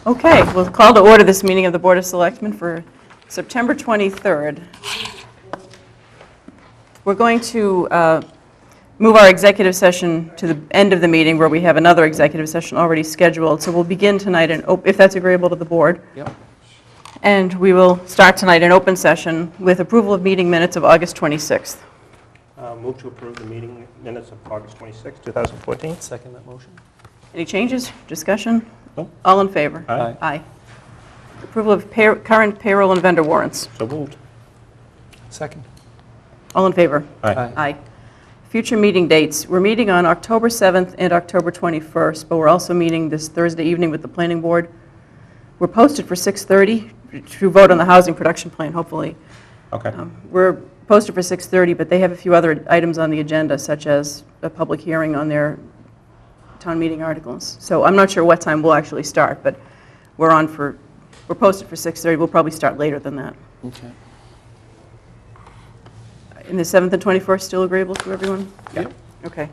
Okay, we'll call to order this meeting of the Board of Selectmen for September 23rd. We're going to move our executive session to the end of the meeting where we have another executive session already scheduled. So we'll begin tonight, if that's agreeable to the board. Yep. And we will start tonight in open session with approval of meeting minutes of August 26th. Move to approve the meeting minutes of August 26, 2014. Second that motion. Any changes? Discussion? No. All in favor? Aye. Aye. Approval of current payroll and vendor warrants. So moved. Second. All in favor? Aye. Aye. Future meeting dates. We're meeting on October 7th and October 21st, but we're also meeting this Thursday evening with the planning board. We're posted for 6:30 to vote on the housing production plan, hopefully. Okay. We're posted for 6:30, but they have a few other items on the agenda, such as a public hearing on their town meeting articles. So I'm not sure what time we'll actually start, but we're posted for 6:30. We'll probably start later than that. Okay. And the 7th and 21st still agreeable to everyone? Yep. Okay.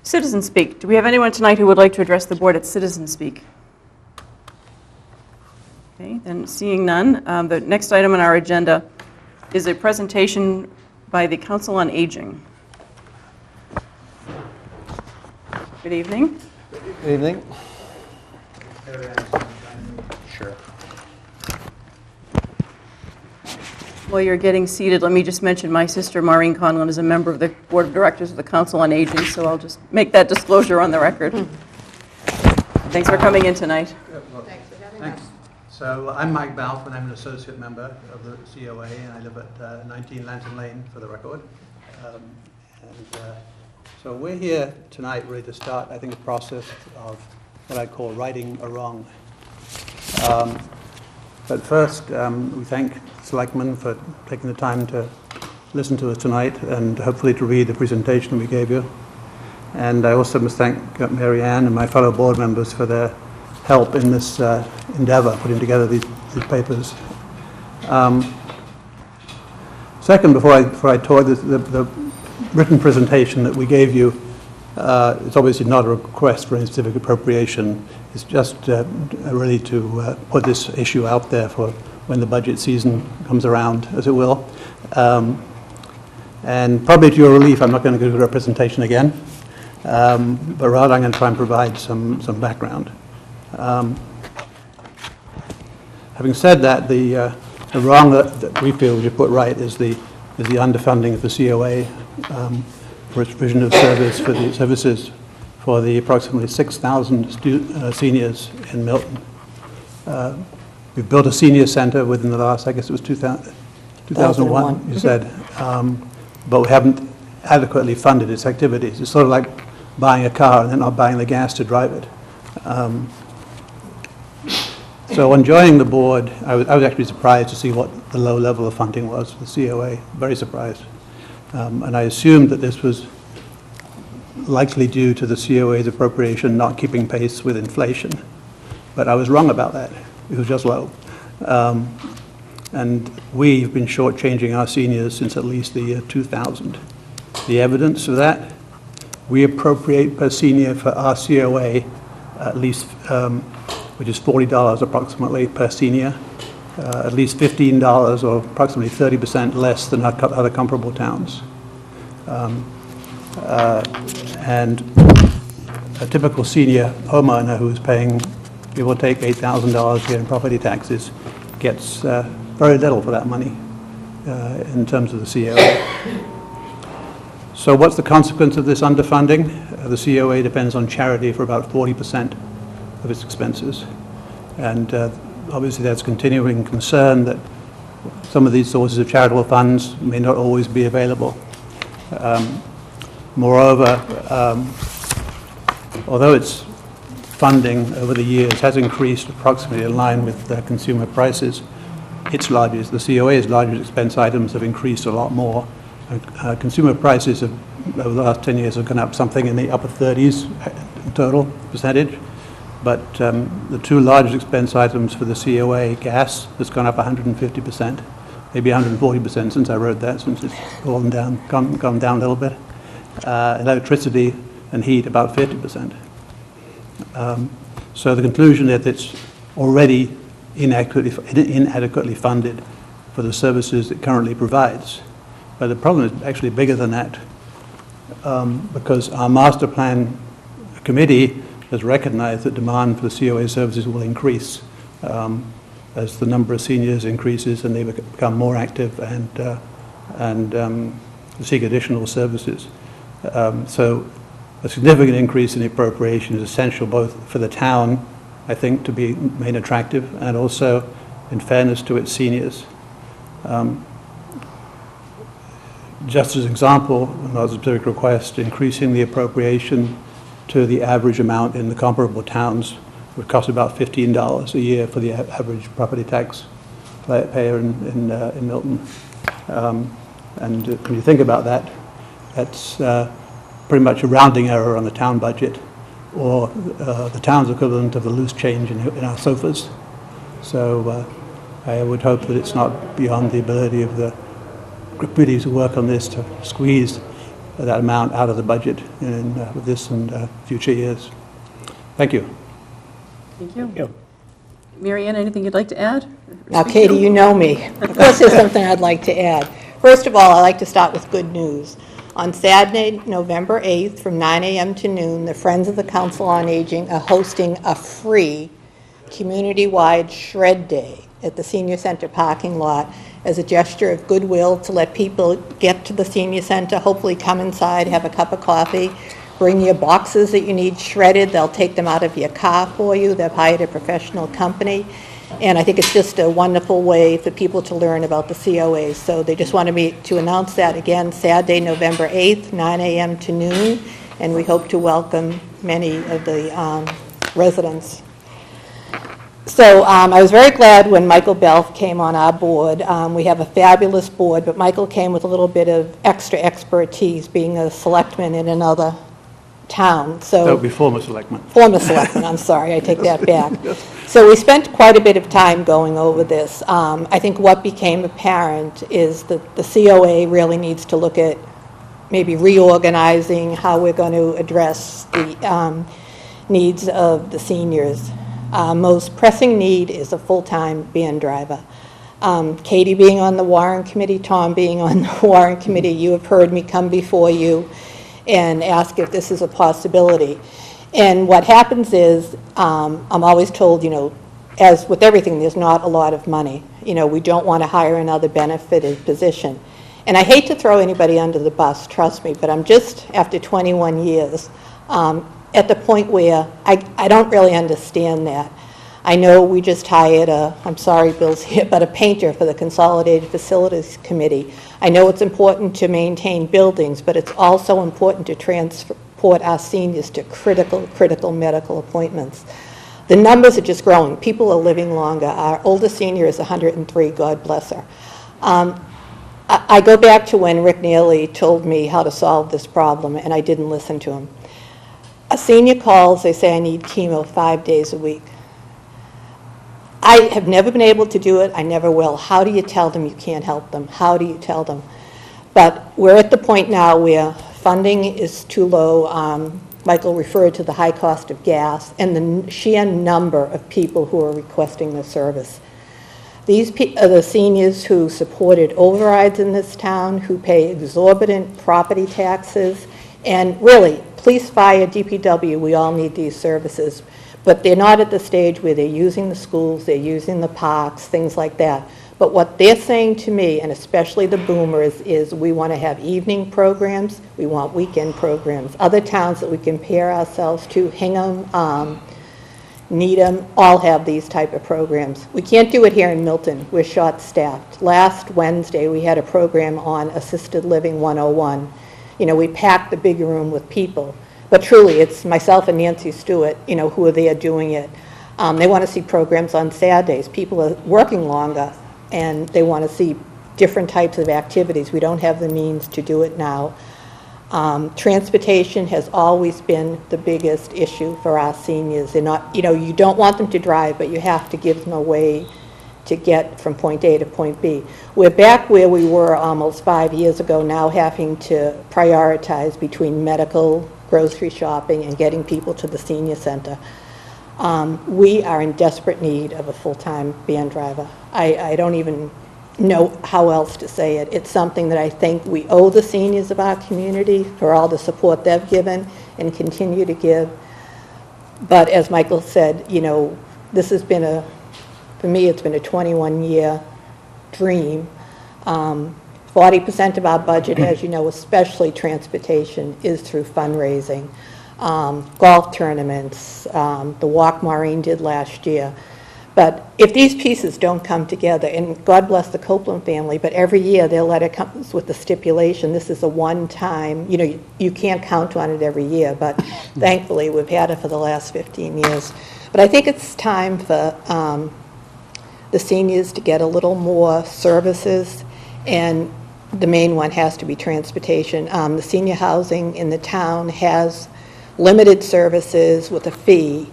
Citizen Speak. Do we have anyone tonight who would like to address the board at Citizen Speak? Okay, then seeing none, the next item on our agenda is a presentation by the Council on Aging. Good evening. Good evening. Sure. While you're getting seated, let me just mention my sister Maureen Conlon is a member of the Board of Directors of the Council on Aging, so I'll just make that disclosure on the record. Thanks for coming in tonight. Thanks. So I'm Mike Balfe, and I'm an associate member of the COA, and I live at 19 Lantern Lane, for the record. So we're here tonight really to start, I think, a process of what I call righting a wrong. But first, we thank Selectmen for taking the time to listen to us tonight and hopefully to read the presentation we gave you. And I also must thank Mary Ann and my fellow board members for their help in this endeavor, putting together these papers. Second, before I talk, the written presentation that we gave you, it's obviously not a request for any civic appropriation. It's just really to put this issue out there for when the budget season comes around, as it will. And probably to your relief, I'm not going to go through a presentation again, but rather I'm going to try and provide some background. Having said that, the wrong that we feel we should put right is the underfunding of the COA for its provision of services for the approximately 6,000 seniors in Milton. We've built a senior center within the last, I guess it was 2001, you said, but we haven't adequately funded its activities. It's sort of like buying a car and then not buying the gas to drive it. So on joining the board, I was actually surprised to see what the low level of funding was for the COA, very surprised. And I assumed that this was likely due to the COA's appropriation not keeping pace with inflation. But I was wrong about that. It was just low. And we've been shortchanging our seniors since at least the year 2000. The evidence of that, we appropriate per senior for our COA at least, which is $40 approximately per senior, at least $15 or approximately 30% less than other comparable towns. And a typical senior homeowner who is paying, give or take, $8,000 a year in property taxes gets very little for that money in terms of the COA. So what's the consequence of this underfunding? The COA depends on charity for about 40% of its expenses. And obviously there's continuing concern that some of these sources of charitable funds may not always be available. Moreover, although its funding over the years has increased approximately in line with consumer prices, its largest, the COA's largest expense items have increased a lot more. Consumer prices have, over the last 10 years, have gone up something in the upper 30s in total percentage. But the two largest expense items for the COA, gas, has gone up 150%, maybe 140% since I wrote that, since it's gone down a little bit. Electricity and heat about 50%. So the conclusion is it's already inadequately funded for the services it currently provides. But the problem is actually bigger than that, because our master plan committee has recognized that demand for the COA services will increase as the number of seniors increases and they become more active and seek additional services. So a significant increase in the appropriation is essential both for the town, I think, to be made attractive, and also in fairness to its seniors. Just as an example, another specific request, increasing the appropriation to the average amount in the comparable towns would cost about $15 a year for the average property tax payer in Milton. And when you think about that, that's pretty much a rounding error on the town budget, or the town's equivalent of the loose change in our sofas. So I would hope that it's not beyond the ability of the committees who work on this to squeeze that amount out of the budget with this and future years. Thank you. Thank you. Mary Ann, anything you'd like to add? Now, Katie, you know me. Of course, there's something I'd like to add. First of all, I'd like to start with good news. On Saturday, November 8th, from 9 a.m. to noon, the Friends of the Council on Aging are hosting a free community-wide shred day at the Senior Center parking lot as a gesture of goodwill to let people get to the Senior Center, hopefully come inside, have a cup of coffee, bring your boxes that you need shredded. They'll take them out of your car for you. They've hired a professional company. And I think it's just a wonderful way for people to learn about the COAs. So they just wanted me to announce that again, Saturday, November 8th, 9 a.m. to noon. And we hope to welcome many of the residents. So I was very glad when Michael Belf came on our board. We have a fabulous board, but Michael came with a little bit of extra expertise, being a selectman in another town. So That would be former selectman. Former selectman, I'm sorry, I take that back. So we spent quite a bit of time going over this. I think what became apparent is that the COA really needs to look at maybe reorganizing how we're going to address the needs of the seniors. Most pressing need is a full-time band driver. Katie being on the Warren Committee, Tom being on the Warren Committee, you have heard me come before you and ask if this is a possibility. And what happens is, I'm always told, as with everything, there's not a lot of money. We don't want to hire another benefited position. And I hate to throw anybody under the bus, trust me, but I'm just, after 21 years, at the point where I don't really understand that. I know we just hired I'm sorry Bill's here, but a painter for the Consolidated Facilities Committee. I know it's important to maintain buildings, but it's also important to transport our seniors to critical medical appointments. The numbers are just growing. People are living longer. Our oldest senior is 103, God bless her. I go back to when Rick Neely told me how to solve this problem, and I didn't listen to him. A senior calls, they say, I need chemo 5 days a week. I have never been able to do it. I never will. How do you tell them you can't help them? How do you tell them? But we're at the point now where funding is too low. Michael referred to the high cost of gas and the sheer number of people who are requesting the service. These are the seniors who supported overrides in this town, who pay exorbitant property taxes, and really, police, fire, DPW, we all need these services. But they're not at the stage where they're using the schools, they're using the parks, things like that. But what they're saying to me, and especially the boomers, is we want to have evening programs, we want weekend programs. Other towns that we compare ourselves to, Hingham, Needham, all have these type of programs. We can't do it here in Milton. We're short-staffed. Last Wednesday, we had a program on Assisted Living 101. We packed the big room with people. But truly, it's myself and Nancy Stewart, who are there doing it. They want to see programs on Saturdays. People are working longer, and they want to see different types of activities. We don't have the means to do it now. Transportation has always been the biggest issue for our seniors. They're not, you don't want them to drive, but you have to give them a way to get from point A to point B. We're back where we were almost 5 years ago now, having to prioritize between medical, grocery shopping, and getting people to the senior center. We are in desperate need of a full-time van driver. I don't even know how else to say it. It's something that I think we owe the seniors of our community for all the support they've given and continue to give. But as Michael said, you know, this has been for me, it's been a 21-year dream. 40% of our budget, as you know, especially transportation, is through fundraising. Golf tournaments, the walk Maureen did last year. But if these pieces don't come together, and God bless the Copeland family, but every year their letter comes with the stipulation, this is a one-time, you know, you can't count on it every year, but thankfully we've had it for the last 15 years. But I think it's time for the seniors to get a little more services, and the main one has to be transportation. The senior housing in the town has limited services with a fee.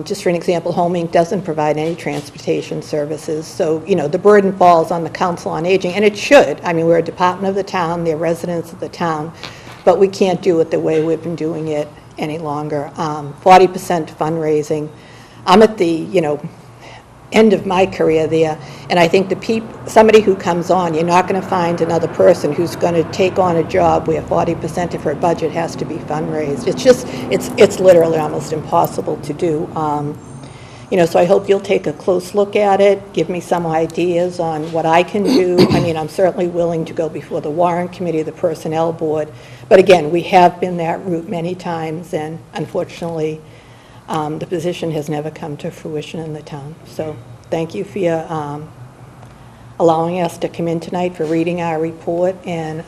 Just for an example, Home Inc. doesn't provide any transportation services, so, you know, the burden falls on the Council on Aging, and it should. I mean, we're a department of the town, they're residents of the town, but we can't do it the way we've been doing it any longer. 40% fundraising. I'm at the, you know, end of my career there, and I think somebody who comes on, you're not going to find another person who's going to take on a job where 40% of her budget has to be fundraised. It's just, it's literally almost impossible to do. You know, so I hope you'll take a close look at it, give me some ideas on what I can do. I mean, I'm certainly willing to go before the Warrant Committee, the Personnel Board, but again, we have been that route many times, and unfortunately, the position has never come to fruition in the town. So thank you for your allowing us to come in tonight, for reading our report, and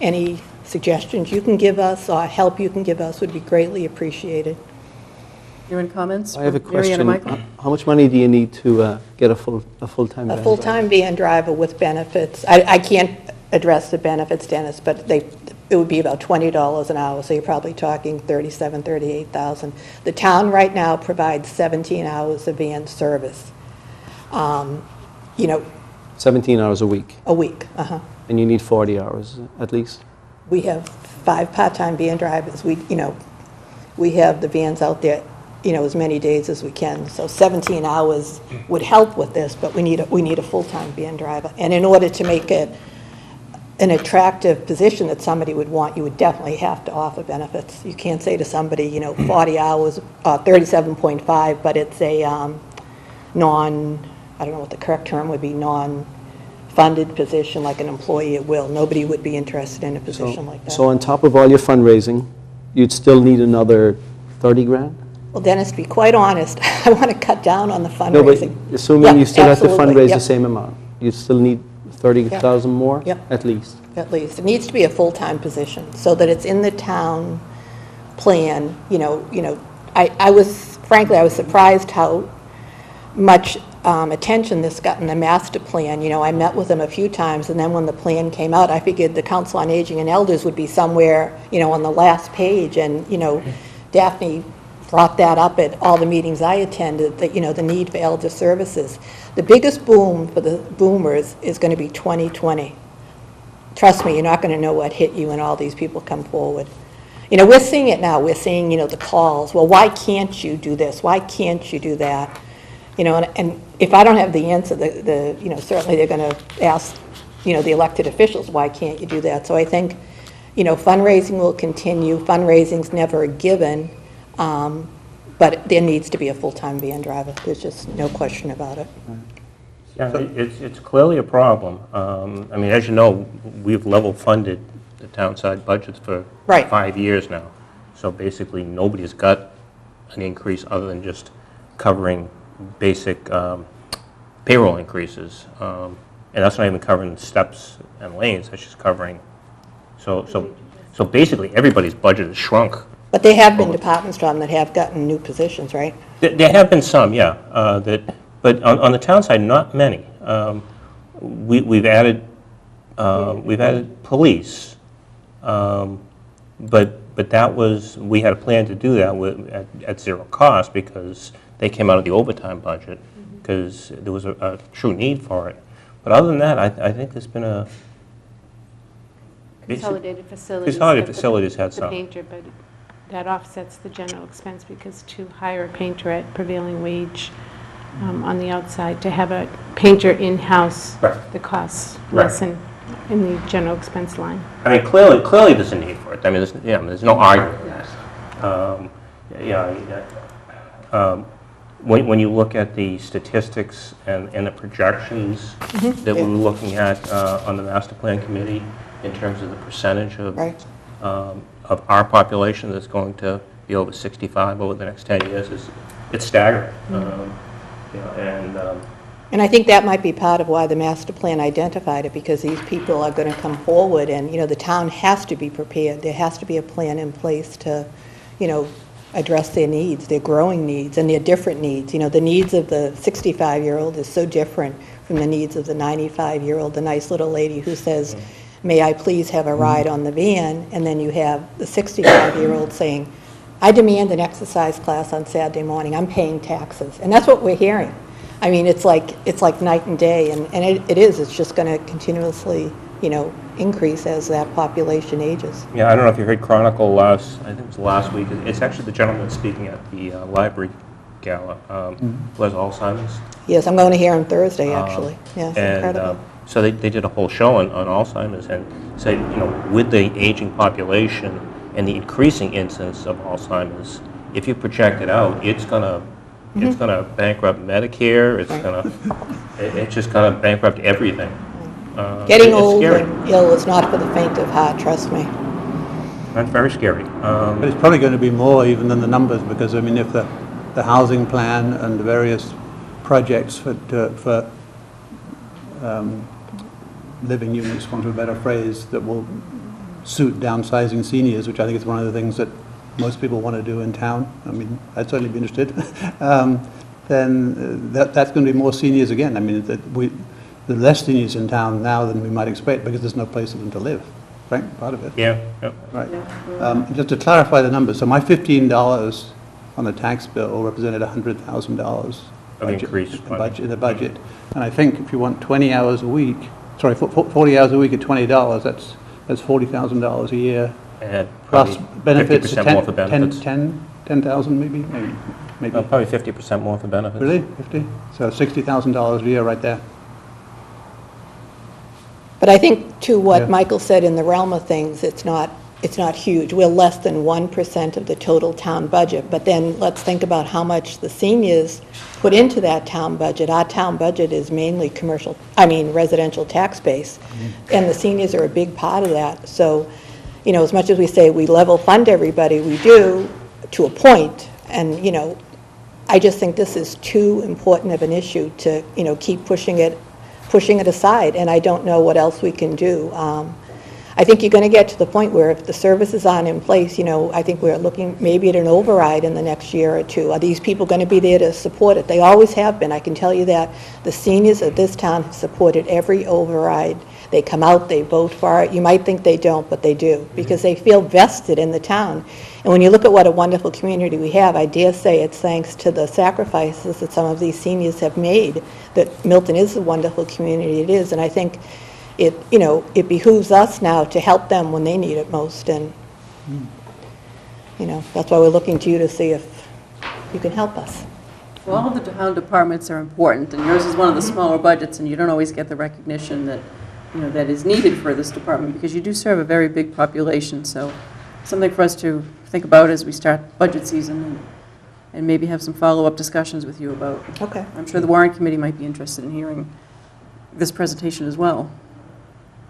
any suggestions you can give us or help you can give us would be greatly appreciated. You in comments? I have a Mary Ann question. and Michael? How much money do you need to get a full-time A van full-time van driver with benefits. I can't address the benefits, Dennis, but it would be about $20 an hour, so you're probably talking $37,000, $38,000. The town right now provides 17 hours of van service. You know, 17 hours a week, a week. and you need 40 hours at least? We have 5 part-time van drivers. We have the vans out there, you know, as many days as we can. So 17 hours would help with this, but we need a full-time van driver. And in order to make it an attractive position that somebody would want, you would definitely have to offer benefits. You can't say to somebody, you know, 40 hours, 37.5, but it's a I don't know what the correct term would be, non-funded position, like an employee at will. Nobody would be interested in a position like that. So on top of all your fundraising, you'd still need another 30 grand? Well, Dennis, to be quite honest, I want to cut down on the No, but fundraising. assuming Yeah, you still have to absolutely, fundraise yep. the same amount, you'd still need 30,000 more? Yep. At least? At least. It needs to be a full-time position, so that it's in the town plan, you know, frankly, I was surprised how much attention this got in the master plan. You know, I met with them a few times, and then when the plan came out, I figured the Council on Aging and Elders would be somewhere, you know, on the last page, and, you know, Daphne brought that up at all the meetings I attended, that, you know, the need for elder services. The biggest boom for the boomers is going to be 2020. Trust me, you're not going to know what hit you when all these people come forward. You know, we're seeing it now. We're seeing, you know, the calls. Well, why can't you do this? Why can't you do that? You know, and if I don't have the answer, you know, certainly they're going to ask, you know, the elected officials, why can't you do that? So I think, you know, fundraising will continue. Fundraising's never a given, but there needs to be a full-time van driver. There's just no question about it. Yeah, it's clearly a problem. I mean, as you know, we've level funded the town side budgets for Right. 5 years now. So basically, nobody's got an increase other than just covering basic payroll increases. And that's not even covering steps and lanes, that's just covering. So basically, everybody's budget is shrunk. But there have been departments, Tom, that have gotten new positions, right? There have been some, yeah, but on the town side, not many. We've added police, but that was, we had a plan to do that at zero cost because they came out of the overtime budget because there was a true need for it. But other than that, I think there's been a Consolidated facilities. Consolidated facilities had The some. painter, but that offsets the general expense, because to hire a painter at prevailing wage on the outside, to have a painter in-house, Right. the costs Right. lessen in the general expense line. I mean, clearly there's a need for it. I mean, there's no arguing that. When you look at the statistics and the projections that we were looking at on the master plan committee in terms of the percentage Right. of our population that's going to be over 65 over the next 10 years, it's staggering. And I think that might be part of why the master plan identified it, because these people are going to come forward, and, the town has to be prepared. There has to be a plan in place to, address their needs, their growing needs, and their different needs. The needs of the 65-year-old is so different from the needs of the 95-year-old, the nice little lady who says, may I please have a ride on the van? And then you have the 65-year-old saying, I demand an exercise class on Saturday morning, I'm paying taxes. And that's what we're hearing. I mean, it's like night and day, and it is. It's just going to continuously, increase as that population ages. Yeah, I don't know if you heard Chronicle I think it was last week. It's actually the gentleman speaking at the library gala, who has Alzheimer's. Yes, I'm going to hear him Thursday, actually. Yes, incredible. And so they did a whole show on Alzheimer's, and said, with the aging population and the increasing incidence of Alzheimer's, if you project it out, it's going to bankrupt Medicare. It's just going to bankrupt everything. Getting it's old scary. and ill is not for the faint of heart, trust me. That's very scary. But it's probably going to be more even than the numbers, because, I mean, if the housing plan and the various projects for living units, for want of a better phrase, that will suit downsizing seniors, which I think is one of the things that most people want to do in town. I mean, I'd certainly be interested. Then that's going to be more seniors again. I mean, the less seniors in town now than we might expect, because there's no place for them to live. Right, part of it. Yeah. Right. Just to clarify the numbers, so my $15 on the tax bill represented $100,000 Of increase in the budget. And I think if you want 20 hours a week, 40 hours a week at $20, that's $40,000 a year. And Plus benefits, 50% more for benefits. 10,000 maybe? Maybe. Probably 50% more for benefits. Really? 50? So $60,000 a year right there. But I think, to what Yeah. Michael said, in the realm of things, it's not huge. We're less than 1% of the total town budget. But then let's think about how much the seniors put into that town budget. Our town budget is mainly residential tax base, and the seniors are a big part of that. So, as much as we say we level fund everybody, we do to a point. And, I just think this is too important of an issue to, keep pushing it aside, and I don't know what else we can do. I think you're going to get to the point where if the services aren't in place, I think we're looking maybe at an override in the next year or two. Are these people going to be there to support it? They always have been. I can tell you that the seniors of this town have supported every override. They come out, they vote for it. You might think they don't, but they do, because they feel vested in the town. And when you look at what a wonderful community we have, I dare say it's thanks to the sacrifices that some of these seniors have made that Milton is the wonderful community it is. And I think it behooves us now to help them when they need it most. And, that's why we're looking to you to see if you can help us. Well, all of the town departments are important, and yours is one of the smaller budgets, and you don't always get the recognition that, that is needed for this department, because you do serve a very big population. So something for us to think about as we start budget season, and maybe have some follow-up discussions with you about. Okay. I'm sure the warrant committee might be interested in hearing this presentation as well.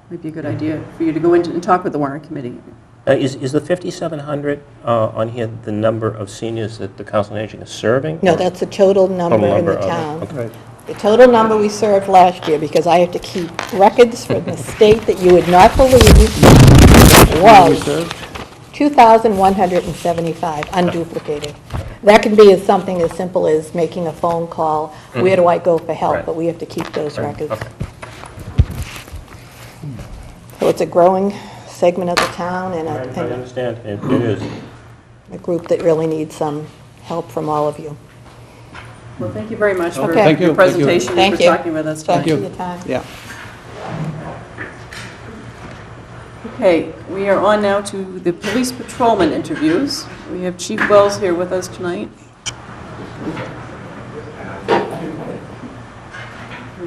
Might be a good idea for you to go into and talk with the warrant committee. Is the 5,700 on here the number of seniors that the Council on Aging is serving? No, that's the total number in the of it, town. okay. Right. The total number we served last year, because I have to keep records from the state that you would not believe, was 2,175, unduplicated. That can be something as simple as making a phone call, where do I go for help, Right. but we have to keep those records. Okay. So it's a growing segment of the town, and I a understand. It is. group that really needs some help from all of you. Well, thank you very much for Okay. Thank you. your presentation and Thank for you. talking with us Thank tonight. you for your time. Yeah. Okay, we are on now to the police patrolman interviews. We have Chief Wells here with us tonight. We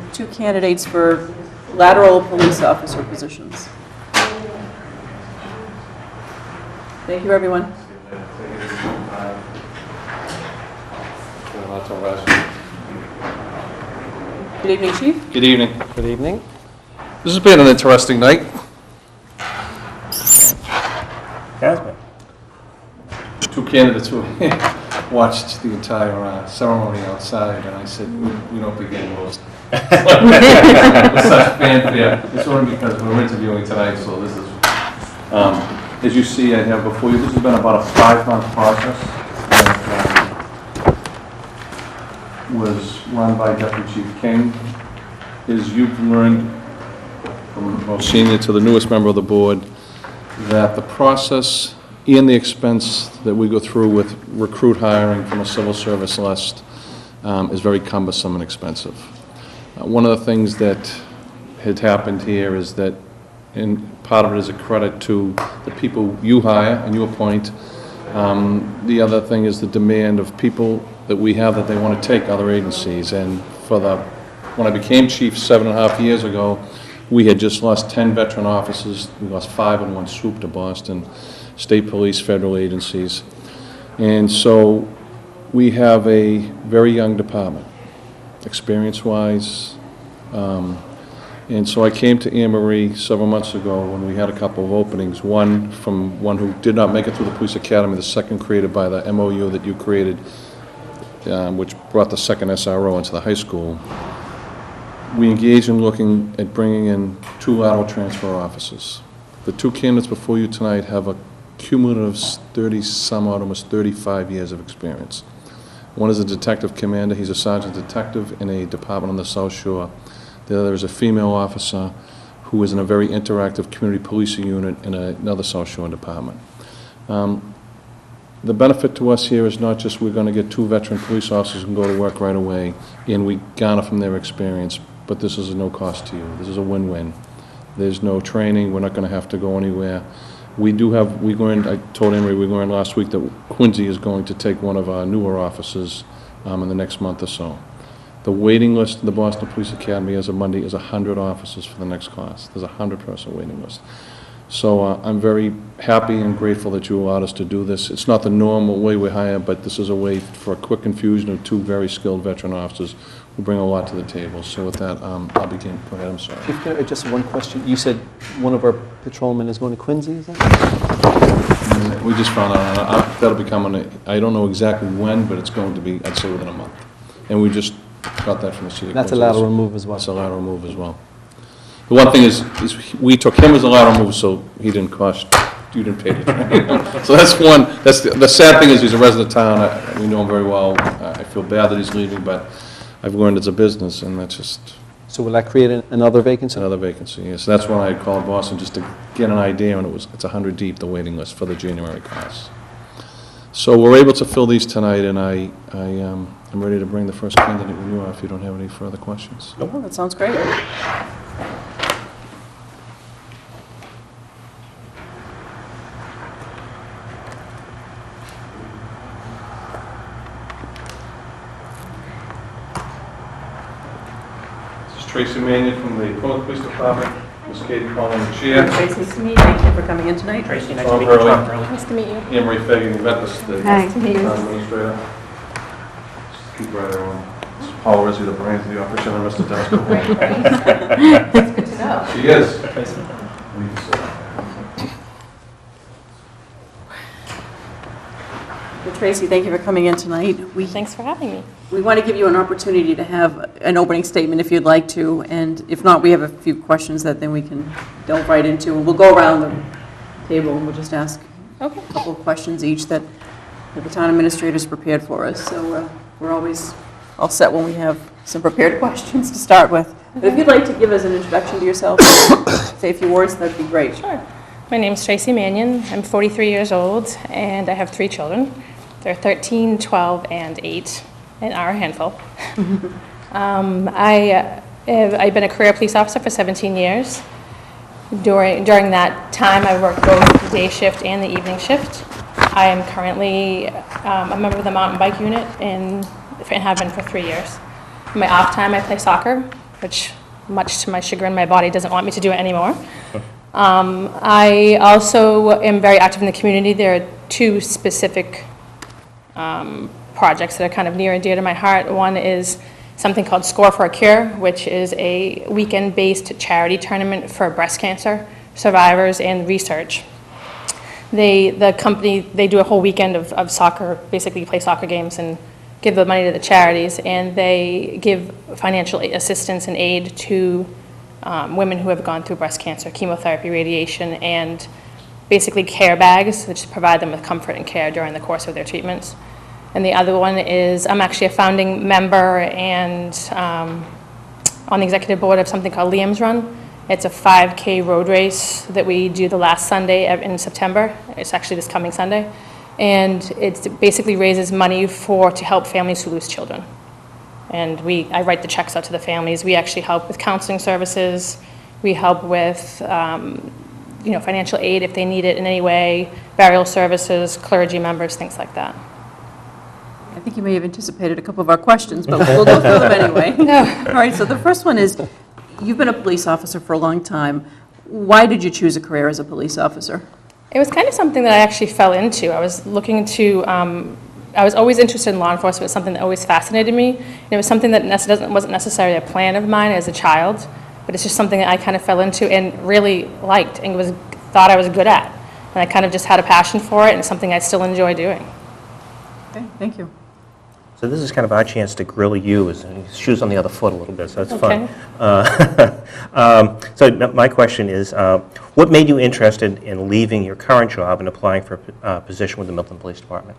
have 2 candidates for lateral police officer positions. Thank you, everyone. Good evening, Chief. Good evening. Good evening. This has been an interesting night. Has been. 2 candidates who watched the entire ceremony outside, and I said, we don't begin most. With such fanfare. It's only because we're interviewing tonight, so this is, as you see, I have before you, this has been about a 5-month process that was run by Deputy Chief King. As you've learned from the most senior to the newest member of the board, that the process and the expense that we go through with recruit hiring from a civil service list is very cumbersome and expensive. One of the things that had happened here is that, and part of it is a credit to the people you hire and you appoint. The other thing is the demand of people that we have that they want to take other agencies. And when I became chief 7.5 years ago, we had just lost 10 veteran officers. We lost 5 in one swoop to Boston, state police, federal agencies. And so we have a very young department, experience-wise. And so I came to Anne Marie several months ago when we had a couple of openings, one from one who did not make it through the police academy, the second created by the MOU that you created, which brought the second SRO into the high school. We engaged in looking at bringing in 2 lateral transfer officers. The 2 candidates before you tonight have a cumulative 30-some-odd, almost 35 years of experience. One is a detective commander. He's a sergeant detective in a department on the South Shore. The other is a female officer who is in a very interactive community policing unit in another South Shore department. The benefit to us here is not just we're going to get 2 veteran police officers who can go to work right away and we garner from their experience, but this is a no cost to you. This is a win-win. There's no training. We're not going to have to go anywhere. I told Emery we learned last week that Quincy is going to take one of our newer officers in the next month or so. The waiting list in the Boston Police Academy as of Monday is 100 officers for the next class. There's a 100-person waiting list. So I'm very happy and grateful that you allowed us to do this. It's not the normal way we hire, but this is a way for a quick infusion of 2 very skilled veteran officers who bring a lot to the table. So with that, I'll begin. Go ahead, I'm sorry. If there, just one question. You said one of our patrolmen is going to Quincy, is that? We just found out. That'll be coming, I don't know exactly when, but it's going to be, I'd say, within a month. And we just got that from the city. That's a lateral move as well. That's a lateral move as well. The one thing is we took him as a lateral move, so he didn't cost, you didn't pay to train. So that's one, the sad thing is he's a resident of town. We know him very well. I feel bad that he's leaving, but I've learned it's a business, and that's just So will that create another vacancy? another vacancy. Yes, that's when I called Boston just to get an idea, and it's 100 deep, the waiting list for the January class. So we're able to fill these tonight, and I'm ready to bring the first candidate when you are, if you don't have any further questions. Oh, that sounds great. This is Tracy Mannion from the Plymouth Police Department. Ms. Katie Collin, the chair. Tracy, nice to meet you. Thank you for coming in tonight. Tracy, nice to Tom meet you. Hurley. Tom Hurley. Nice to meet you. Anne Marie Fagan, the Methodist, the Hi. town administrator. Just keep right on. Paul Rizzi, the brains of the operation, and Mr. Tesco. That's good to know. She is. Well, Tracy, thank you for coming in tonight. Thanks for having me. We want to give you an opportunity to have an opening statement if you'd like to, and if not, we have a few questions that then we can delve right into. And we'll go around the table and we'll just ask a couple of questions each that the town administrator's prepared for us. So we're always all set when we have some prepared questions to start with. But if you'd like to give us an introduction to yourself, say a few words, that'd be great. Sure. My name's Tracy Mannion. I'm 43 years old, and I have 3 children. They're 13, 12, and 8, and are a handful. I've been a career police officer for 17 years. During that time, I worked both the day shift and the evening shift. I am currently a member of the mountain bike unit and have been for 3 years. In my off time, I play soccer, which, much to my chagrin, my body doesn't want me to do it anymore. I also am very active in the community. There are 2 specific projects that are kind of near and dear to my heart. One is something called Score for a Cure, which is a weekend-based charity tournament for breast cancer survivors and research. The company, they do a whole weekend of soccer, basically play soccer games and give the money to the charities, and they give financial assistance and aid to women who have gone through breast cancer, chemotherapy, radiation, and basically care bags, which provide them with comfort and care during the course of their treatments. And the other one is, I'm actually a founding member and on the executive board of something called Liam's Run. It's a 5K road race that we do the last Sunday in September. It's actually this coming Sunday. And it basically raises money to help families who lose children. And I write the checks out to the families. We actually help with counseling services. We help with financial aid if they need it in any way, burial services, clergy members, things like that. I think you may have anticipated a couple of our questions, but we'll go through them anyway. All right, so the first one is, you've been a police officer for a long time. Why did you choose a career as a police officer? It was kind of something that I actually fell into. I was looking to, I was always interested in law enforcement. It was something that always fascinated me. And it was something that wasn't necessarily a plan of mine as a child, but it's just something that I kind of fell into and really liked and thought I was good at. And I kind of just had a passion for it, and it's something I still enjoy doing. Okay, thank you. So this is kind of our chance to grill you, shoes on the other foot a little bit, so it's Okay. fun. So my question is, what made you interested in leaving your current job and applying for a position with the Milton Police Department?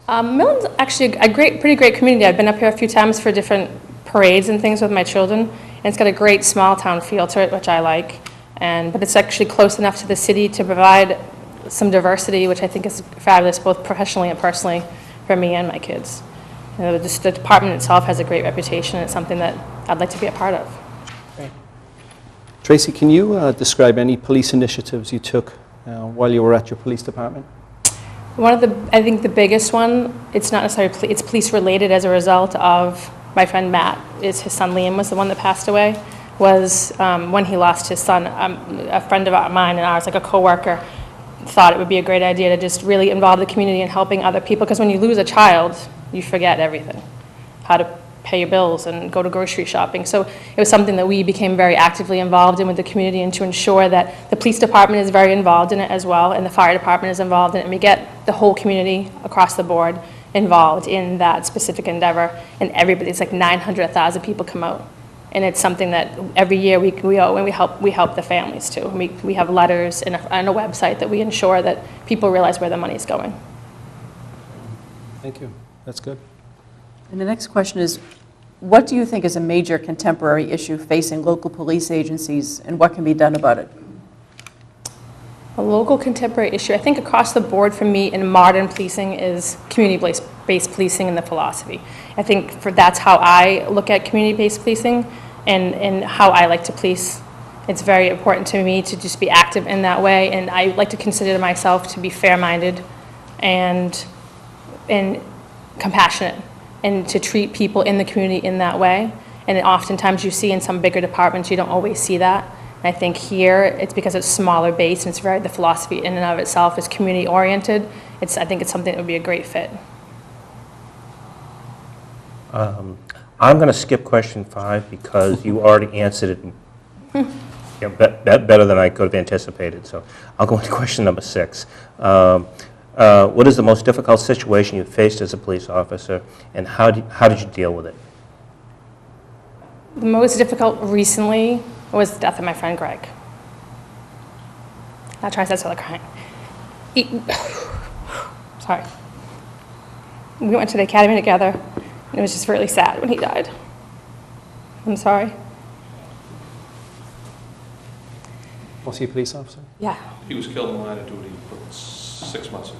Milton's actually a pretty great community. I've been up here a few times for different parades and things with my children, and it's got a great small town feel to it, which I like. But it's actually close enough to the city to provide some diversity, which I think is fabulous, both professionally and personally, for me and my kids. The department itself has a great reputation, and it's something that I'd like to be a part of. Tracy, can you describe any police initiatives you took while you were at your police department? I think the biggest one, it's not necessarily, it's police related as a result of my friend Matt, his son Liam was the one that passed away, was when he lost his son. A friend of mine and ours, like a coworker, thought it would be a great idea to just really involve the community in helping other people, because when you lose a child, you forget everything, how to pay your bills and go to grocery shopping. So it was something that we became very actively involved in with the community, and to ensure that the police department is very involved in it as well, and the fire department is involved in it, and we get the whole community across the board involved in that specific endeavor. And it's like 900,000 people come out. And it's something that every year we help the families too. We have letters and a website that we ensure that people realize where the money is going. Thank you. That's good. And the next question is, what do you think is a major contemporary issue facing local police agencies, and what can be done about it? A local contemporary issue, I think across the board for me in modern policing, is community-based policing and the philosophy. I think that's how I look at community-based policing and how I like to police. It's very important to me to just be active in that way, and I like to consider myself to be fair-minded and compassionate, and to treat people in the community in that way. And oftentimes you see in some bigger departments, you don't always see that. And I think here, it's because it's smaller base, and the philosophy in and of itself is community-oriented. I think it's something that would be a great fit. I'm going to skip question 5 because you already answered it better than I could have anticipated. So I'll go into question number 6. What is the most difficult situation you've faced as a police officer, and how did you deal with it? The most difficult recently was the death of my friend Greg. Not trying to start crying. Sorry. We went to the academy together, and it was just really sad when he died. I'm sorry. Was he a police officer? Yeah. He was killed in the line of duty 6 months ago.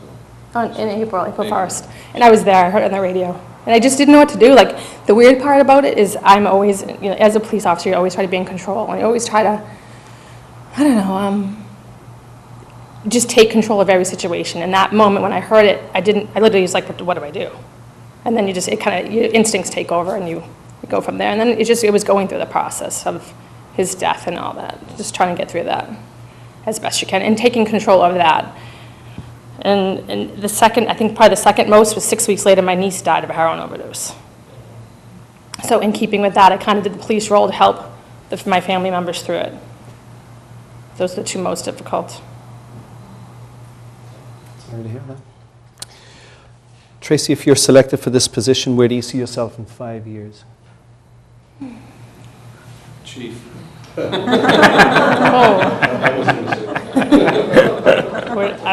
In April 1st. And I was there, I heard it on the radio. And I just didn't know what to do. Like, the weird part about it is I'm always, as a police officer, you always try to be in control. And you always try to I don't know, just take control of every situation. In that moment when I heard it, I literally was like, what do I do? And then your instincts take over and you go from there. And then it was going through the process of his death and all that, just trying to get through that as best you can and taking control of that. And the second, I think probably the second most was 6 weeks later, my niece died of a heroin overdose. So in keeping with that, I kind of did the police role to help my family members through it. Those are the two most difficult. Sorry to hear that. Tracy, if you're selected for this position, where do you see yourself in 5 years? Chief.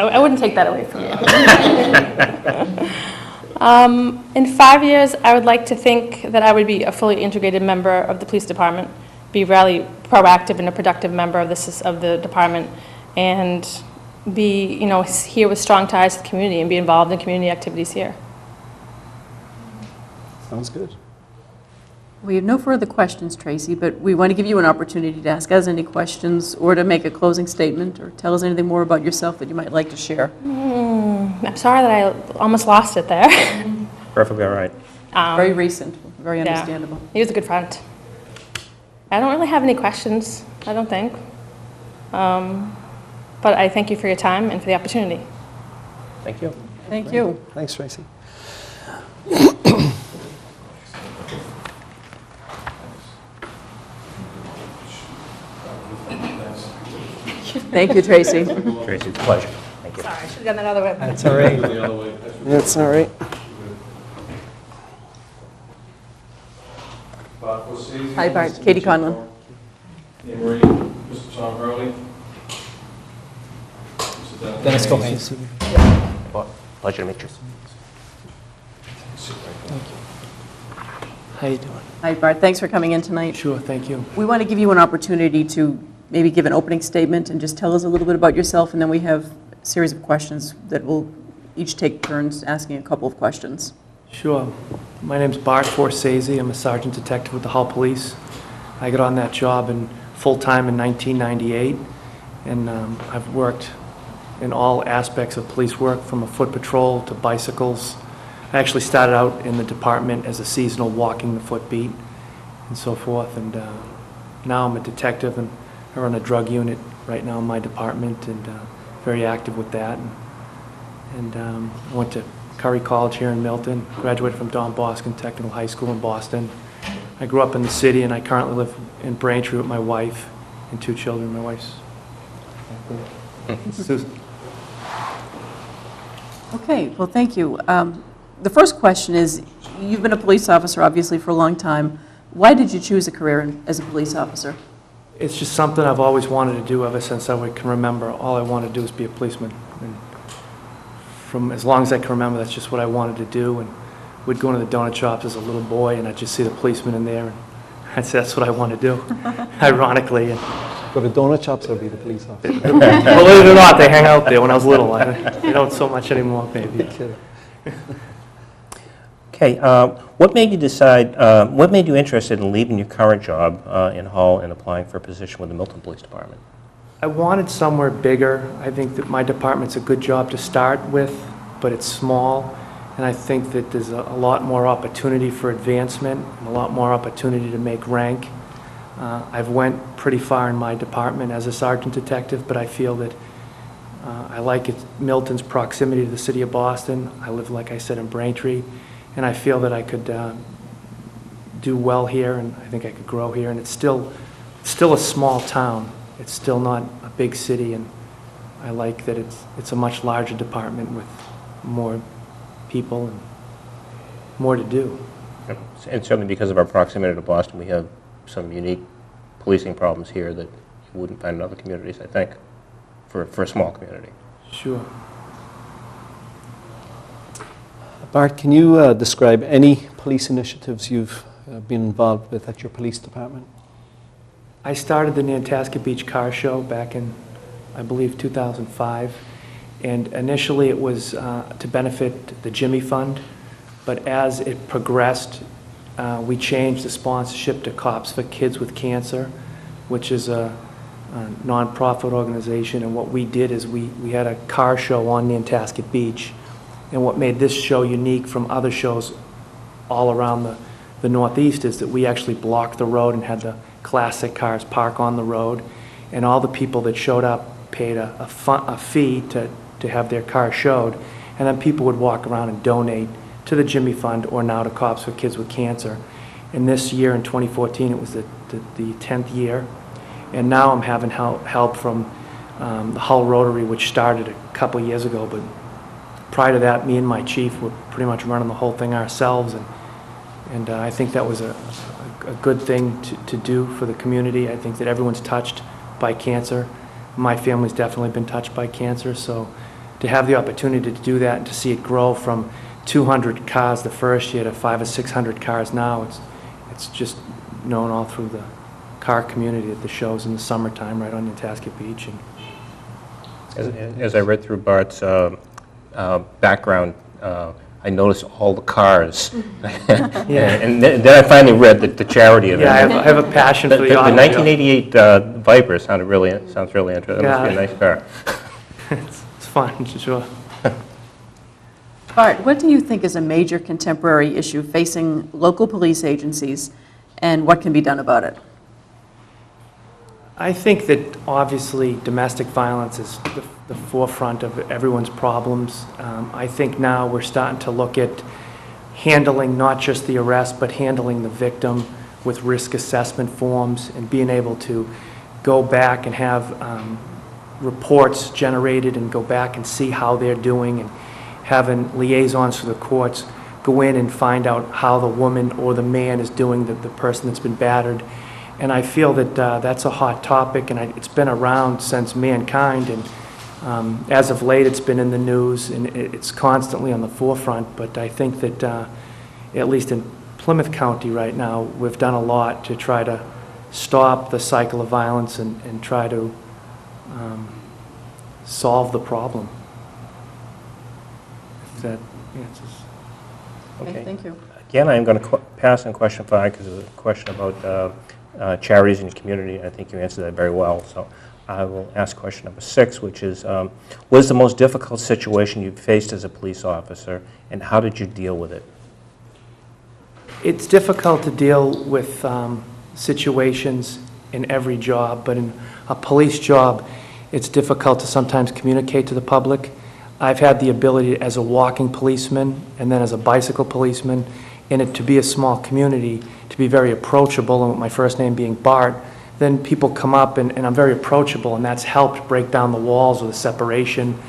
I wouldn't take that away from you. In 5 years, I would like to think that I would be a fully integrated member of the police department, be really proactive and a productive member of the department, and be, here with strong ties to the community and be involved in community activities here. Sounds good. We have no further questions, Tracy, but we want to give you an opportunity to ask us any questions or to make a closing statement or tell us anything more about yourself that you might like to share. I'm sorry that I almost lost it there. Perfectly all right. Very recent, very Yeah. understandable. He was a good friend. I don't really have any questions, I don't think. But I thank you for your time and for the opportunity. Thank you. Thank you. Thanks, Tracy. Thank you, Tracy. Tracy, it's a pleasure. Thank you. Sorry, I should have done that other way. That's all right. The other way. That's all right. Hi, Bart. Katie Conlon. Anne Marie, Mr. Tom Hurley. Mr. Dennis Cohen. Pleasure to meet you. How you doing? Hi, Bart. Thanks for coming in tonight. Sure, thank you. We want to give you an opportunity to maybe give an opening statement and just tell us a little bit about yourself, and then we have a series of questions that we'll each take turns asking a couple of questions. Sure. My name's Bart Forsese. I'm a sergeant detective with the Hull Police. I got on that job full-time in 1998, and I've worked in all aspects of police work, from a foot patrol to bicycles. I actually started out in the department as a seasonal walking the foot beat and so forth, and now I'm a detective, and I run a drug unit right now in my department, and very active with that. And I went to Curry College here in Milton, graduated from Don Boston Technical High School in Boston. I grew up in the city, and I currently live in Braintree with my wife and 2 children. My wife's Susan. Okay, well, thank you. The first question is, you've been a police officer, obviously, for a long time. Why did you choose a career as a police officer? It's just something I've always wanted to do ever since I can remember. All I wanted to do was be a policeman. And from as long as I can remember, that's just what I wanted to do. And we'd go into the donut shops as a little boy, and I'd just see the policeman in there, and I'd say that's what I want to do, ironically. And Go to donut shops or be the police officer? believe it or not, they hang out there when I was little. They don't so much anymore, maybe. Okay, what made you interested in leaving your current job in Hull and applying for a position with the Milton Police Department? I wanted somewhere bigger. I think that my department's a good job to start with, but it's small, and I think that there's a lot more opportunity for advancement and a lot more opportunity to make rank. I've went pretty far in my department as a sergeant detective, but I feel that I like Milton's proximity to the city of Boston. I live, like I said, in Braintree, and I feel that I could do well here, and I think I could grow here. And it's still a small town. It's still not a big city, and I like that it's a much larger department with more people and more to do. And certainly because of our proximity to Boston, we have some unique policing problems here that you wouldn't find in other communities, I think, for a small community. Sure. Bart, can you describe any police initiatives you've been involved with at your police department? I started the Nantasket Beach Car Show back in, I believe, 2005. And initially it was to benefit the Jimmy Fund. But as it progressed, we changed the sponsorship to Cops for Kids with Cancer, which is a nonprofit organization, and what we did is we had a car show on Nantasket Beach, and what made this show unique from other shows all around the Northeast is that we actually blocked the road and had the classic cars park on the road, and all the people that showed up paid a fee to have their car showed, and then people would walk around and donate to the Jimmy Fund or now to Cops for Kids with Cancer. And this year, in 2014, it was the 10th year, and now I'm having help from the Hull Rotary, which started a couple years ago, but prior to that, me and my chief were pretty much running the whole thing ourselves, and I think that was a good thing to do for the community. I think that everyone's touched by cancer. My family's definitely been touched by cancer, so to have the opportunity to do that and to see it grow from 200 cars the first year to 500 or 600 cars now, it's just known all through the car community at the shows in the summertime right on Nantasket Beach. As I read through Bart's background, I noticed all the cars. And then I finally read the charity of it. Yeah, I have a passion for the The automobile. 1988 Viper sounds really interesting. That must be a nice car. It's fun, sure. Bart, what do you think is a major contemporary issue facing local police agencies, and what can be done about it? I think that obviously domestic violence is the forefront of everyone's problems. I think now we're starting to look at handling not just the arrest, but handling the victim with risk assessment forms and being able to go back and have reports generated and go back and see how they're doing, and having liaisons to the courts go in and find out how the woman or the man is doing, the person that's been battered. And I feel that that's a hot topic, and it's been around since mankind, and as of late it's been in the news, and it's constantly on the forefront. But I think that at least in Plymouth County right now, we've done a lot to try to stop the cycle of violence and try to solve the problem. If that answers. Okay, thank you. Again, I'm going to pass on question 5 because it's a question about charities in the community. I think you answered that very well. So I will ask question number 6, which is, what is the most difficult situation you've faced as a police officer, and how did you deal with it? It's difficult to deal with situations in every job, but in a police job, it's difficult to sometimes communicate to the public. I've had the ability as a walking policeman and then as a bicycle policeman, and it to be a small community, to be very approachable, and with my first name being Bart, then people come up and I'm very approachable, and that's helped break down the walls or the separation.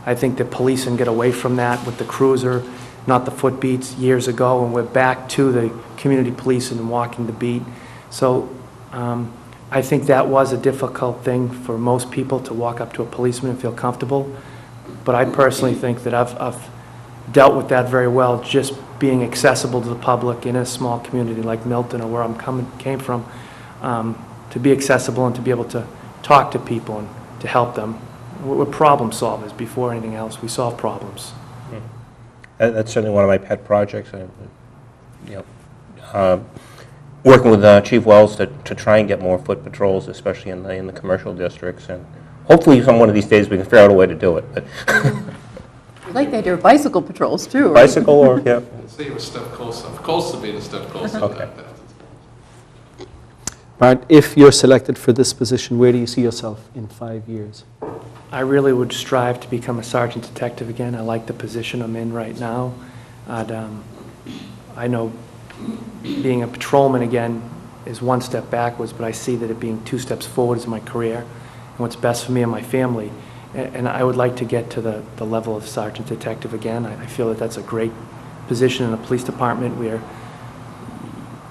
I think that policing get away from that with the cruiser, not the foot beats years ago, and we're back to the community policing and walking the beat. So I think that was a difficult thing for most people, to walk up to a policeman and feel comfortable. But I personally think that I've dealt with that very well, just being accessible to the public in a small community like Milton or where came from, to be accessible and to be able to talk to people and to help them. We're problem solvers before anything else. We solve problems. That's certainly one of my pet projects. Working with Chief Wells to try and get more foot patrols, especially in the commercial districts, and hopefully one of these days we can figure out a way to do it. But I'd like the idea of bicycle patrols, too. bicycle or, yeah. Say you were a step close to being a step closer to Okay. that. Bart, if you're selected for this position, where do you see yourself in 5 years? I really would strive to become a sergeant detective again. I like the position I'm in right now. I know being a patrolman again is one step backwards, but I see that it being 2 steps forward is my career and what's best for me and my family. And I would like to get to the level of sergeant detective again. I feel that that's a great position in a police department where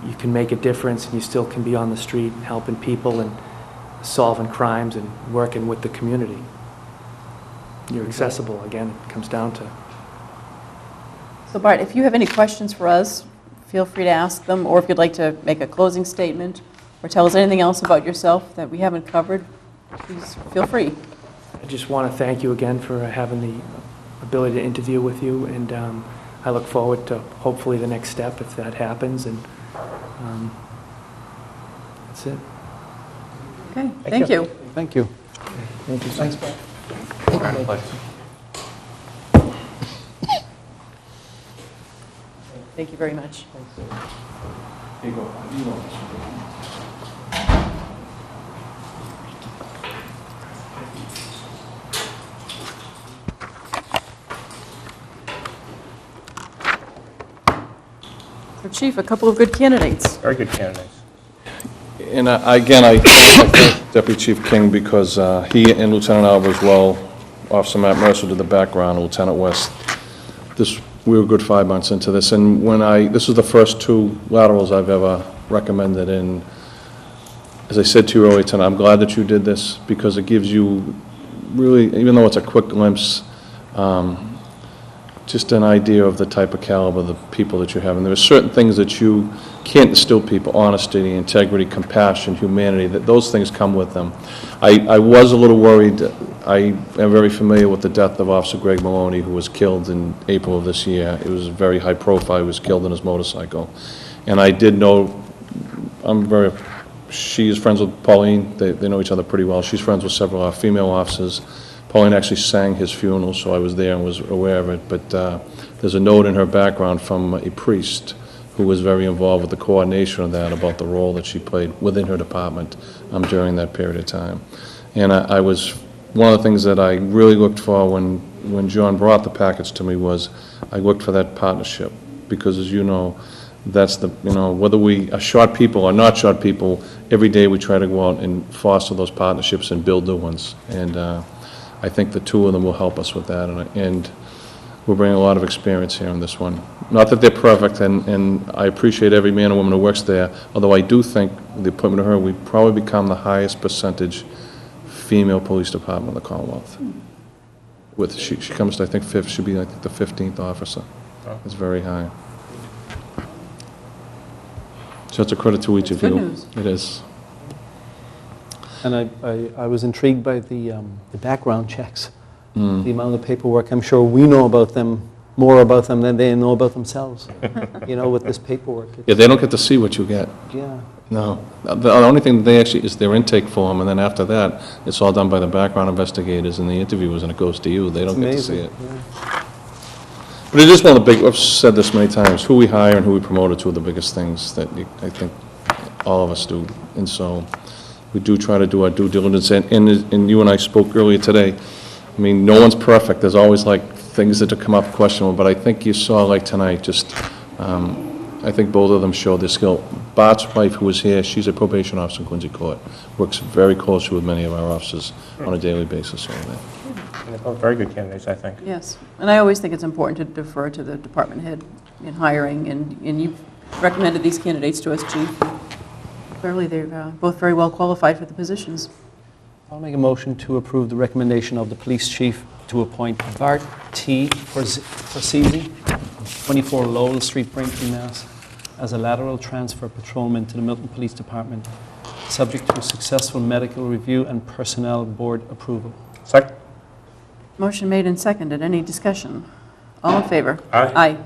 you can make a difference and you still can be on the street helping people and solving crimes and working with the community. You're accessible, again, it comes down to. So Bart, if you have any questions for us, feel free to ask them, or if you'd like to make a closing statement or tell us anything else about yourself that we haven't covered, please feel free. I just want to thank you again for having the ability to interview with you, and I look forward to hopefully the next step if that happens, and that's it. Okay, thank you. Thank you. Thank you. Thanks, Brad. Thank you very much. So Chief, a couple of good candidates. Very good candidates. And again, I thank Deputy Chief King because he and Lieutenant Alba as well, Officer Matt Mercer did the background, Lieutenant West. We were a good 5 months into this, and this is the first 2 laterals I've ever recommended, and as I said to you earlier tonight, I'm glad that you did this because it gives you really, even though it's a quick glimpse, just an idea of the type of caliber, the people that you have. And there are certain things that you can't instill people: honesty, integrity, compassion, humanity. That those things come with them. I was a little worried. I am very familiar with the death of Officer Greg Maloney, who was killed in April of this year. It was very high profile. He was killed on his motorcycle. And I did know, she is friends with Pauline. They know each other pretty well. She's friends with several of our female officers. Pauline actually sang his funeral, so I was there and was aware of it. But there's a note in her background from a priest who was very involved with the coordination of that, about the role that she played within her department during that period of time. And one of the things that I really looked for when John brought the package to me was I looked for that partnership, because as you know, that's whether we are short people or not short people, every day we try to go out and foster those partnerships and build new ones. And I think the 2 of them will help us with that, and we'll bring a lot of experience here in this one. Not that they're perfect, and I appreciate every man and woman who works there, although I do think the appointment of her, we probably become the highest percentage female police department in the Commonwealth. She comes to, I think, 5th, she'll be, I think, the 15th officer. It's very high. So it's a credit to each of you. Good news. It is. And I was intrigued by the background checks, the amount of paperwork. I'm sure we know about them, more about them than they know about themselves, with this paperwork. Yeah, they don't get to see what you get. Yeah. No. The only thing they actually is their intake form, and then after that, it's all done by the background investigators and the interviewers, and it goes to you. They don't get to see it. Yeah. But it is one of the big, I've said this many times, who we hire and who we promote are 2 of the biggest things that I think all of us do. And so we do try to do our due diligence. And you and I spoke earlier today. I mean, no one's perfect. There's always things that come up questionable, but I think you saw tonight, I think both of them showed their skill. Bart's wife, who was here, she's a probation officer in Quincy Court, works very closely with many of our officers on a daily basis over there. They're both very good candidates, I think. Yes, and I always think it's important to defer to the department head in hiring, and you've recommended these candidates to us, Chief. Clearly, they're both very well qualified for the positions. I'll make a motion to approve the recommendation of the police chief to appoint Bart T. Forsesi, 24 Lowell Street, Braintree, Mass., as a lateral transfer patrolman to the Milton Police Department, subject to a successful medical review and personnel board approval. Second. Motion made and seconded. Any discussion? All in favor? Aye. Aye.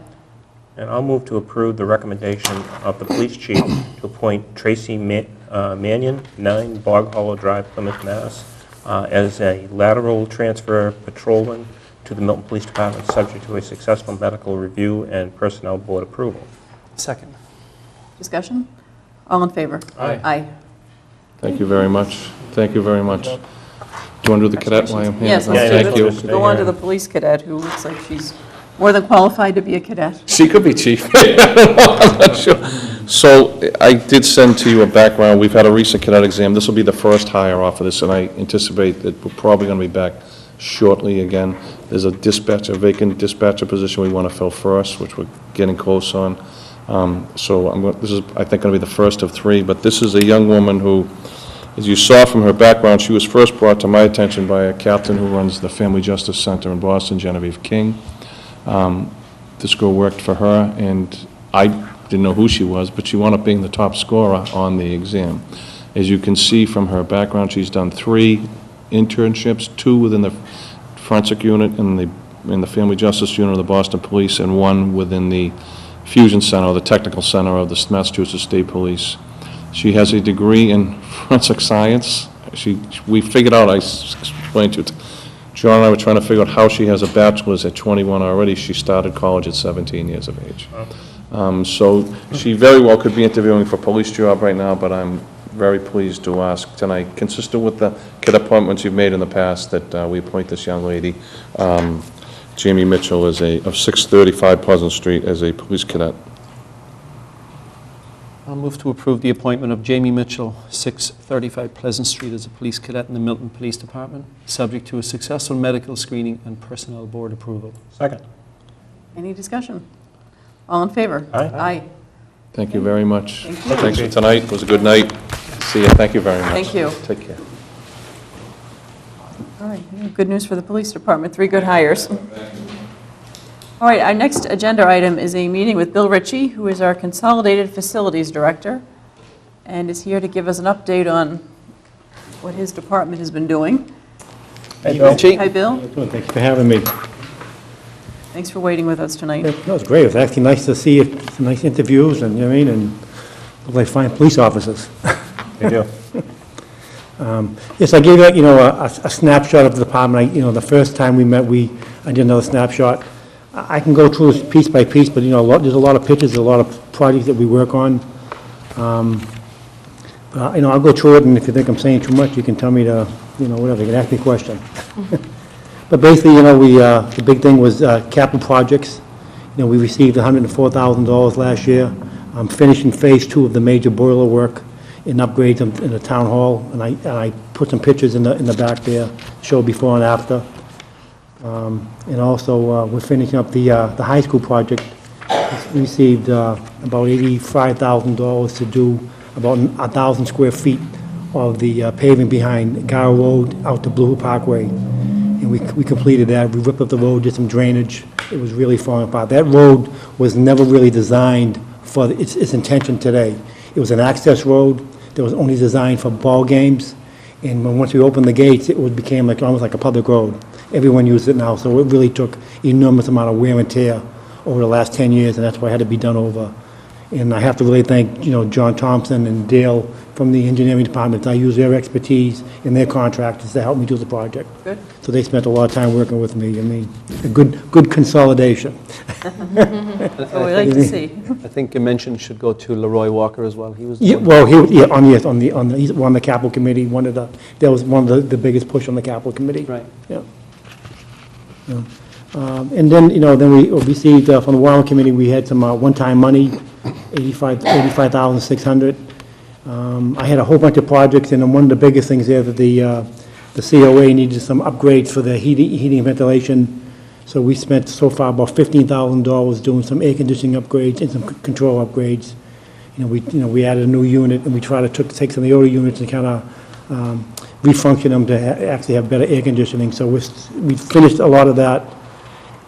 And I'll move to approve the recommendation of the police chief to appoint Tracy Mannion, 9 Bog Hollow Drive, Plymouth, Mass., as a lateral transfer patrolman to the Milton Police Department, subject to a successful medical review and personnel board approval. Second. Discussion? All in favor? Aye. Aye. Thank you very much. Thank you very much. Do you want to do the cadet while I'm here? Yes, Yeah, let's let's go on to the police cadet, who looks like she's more than qualified to be a cadet. She could be chief. I'm not sure. So I did send to you a background. We've had a recent cadet exam. This will be the first hire off of this, and I anticipate that we're probably going to be back shortly again. There's a vacant dispatcher position we want to fill first, which we're getting close on. So this is, I think, going to be the first of 3, but this is a young woman who, as you saw from her background, she was first brought to my attention by a captain who runs the Family Justice Center in Boston, Genevieve King. This girl worked for her, and I didn't know who she was, but she wound up being the top scorer on the exam. As you can see from her background, she's done 3 internships, 2 within the forensic unit in the Family Justice Unit of the Boston Police, and 1 within the Fusion Center, or the Technical Center of the Massachusetts State Police. She has a degree in forensic science. we figured out, I explained to John and I were trying to figure out how she has a bachelor's at 21 already. She started college at 17 years of age. So she very well could be interviewing for a police job right now, but I'm very pleased to ask tonight, consistent with the kid appointments you've made in the past, that we appoint this young lady, Jamie Mitchell, of 635 Pleasant Street, as a police cadet. I'll move to approve the appointment of Jamie Mitchell, 635 Pleasant Street, as a police cadet in the Milton Police Department, subject to a successful medical screening and personnel board approval. Second. Any discussion? All in favor? Aye. Aye. Thank you very much. Thank you. Thanks for tonight. It was a good night. See you. Thank you very much. Thank you. Take care. All right, good news for the police department, 3 good hires. All right, our next agenda item is a meeting with Bill Ritchie, who is our Consolidated Facilities Director, and is here to give us an update on what his department has been doing. Hey, Bill. Hi, Bill. Well, thanks for having me. Thanks for waiting with us tonight. No, it's great. It was actually nice to see some nice interviews, and, you know what I mean, and look like fine police officers. You do. Yes, I gave you, a snapshot of the department. The first time we met, I did another snapshot. I can go through this piece by piece, but, there's a lot of pictures, there's a lot of projects that we work on. I'll go through it, and if you think I'm saying too much, you can tell me to, whatever, you can ask me a question. But basically, the big thing was capital projects. We received $104,000 last year. I'm finishing phase 2 of the major boiler work and upgrades in the town hall, and I put some pictures in the back there, show before and after. And also, we're finishing up the high school project. We received about $85,000 to do about 1,000 square feet of the paving behind Garrow Road out to Blue Hill Parkway. And we completed that. We ripped up the road, did some drainage. It was really falling apart. That road was never really designed for its intention today. It was an access road that was only designed for ball games. And once we opened the gates, it became almost like a public road. Everyone used it now, so it really took enormous amount of wear and tear over the last 10 years, and that's why it had to be done over. And I have to really thank, John Thompson and Dale from the engineering department. I use their expertise and their contractors to help me do the project. Good. So they spent a lot of time working with me. A good consolidation. That's what we like to see. I think a mention should go to Leroy Walker as well. He was the Yeah, one- well, he's on the capital committee. That was one of the biggest push on the capital committee. Right. Yeah. Yeah. And then, then we received from the Warren Committee, we had some one-time money, $85,600. I had a whole bunch of projects, and one of the biggest things there that the COA needed some upgrades for the heating and ventilation. So we spent so far about $15,000 doing some air conditioning upgrades and some control upgrades. We added a new unit, and we tried to take some of the older units and kind of refunction them to actually have better air conditioning. So we finished a lot of that.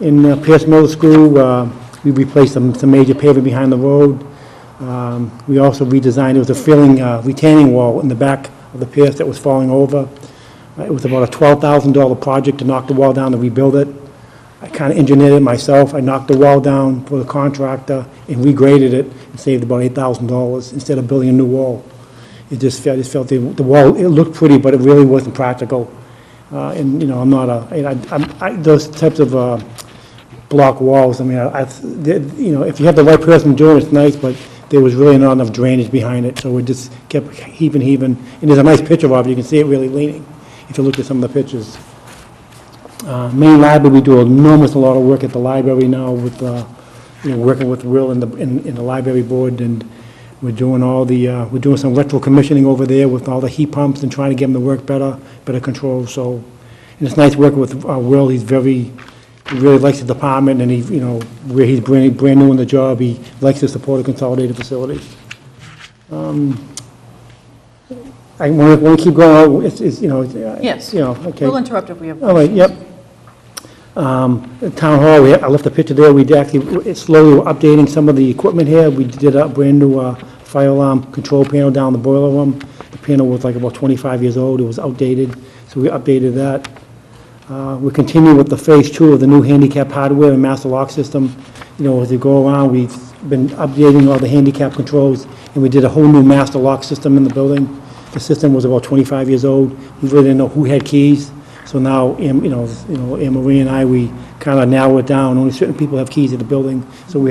In Pierce Middle School, we replaced some major paving behind the road. We also redesigned, there was a retaining wall in the back of the Pierce that was falling over. It was about a $12,000 project to knock the wall down to rebuild it. I kind of engineered it myself. I knocked the wall down for the contractor and regraded it and saved about $8,000 instead of building a new wall. I just felt the wall, it looked pretty, but it really wasn't practical. And, I'm not those types of block walls, if you have the right person doing it, it's nice, but there was really not enough drainage behind it, so it just kept heaving. And there's a nice picture of it. You can see it really leaning if you look at some of the pictures. Main library, we do an enormous lot of work at the library now with, working with Will in the library board, and we're doing we're doing some electrical commissioning over there with all the heat pumps and trying to get them to work better control. So, and it's nice working with Will. He really likes the department, and where he's brand new in the job, he likes to support a consolidated facility. I want to keep going. Yes. Okay. We'll interrupt if we have. All right, yep. Town hall, I left a picture there. It's slowly updating some of the equipment here. We did a brand-new fire alarm control panel down the boiler room. The panel was like about 25 years old. It was outdated, so we updated that. We're continuing with the phase 2 of the new handicap hardware and master lock system. As we go around, we've been updating all the handicap controls, and we did a whole new master lock system in the building. The system was about 25 years old. We really didn't know who had keys. So now, Anne Marie and I, we kind of narrow it down. Only certain people have keys at the building. So we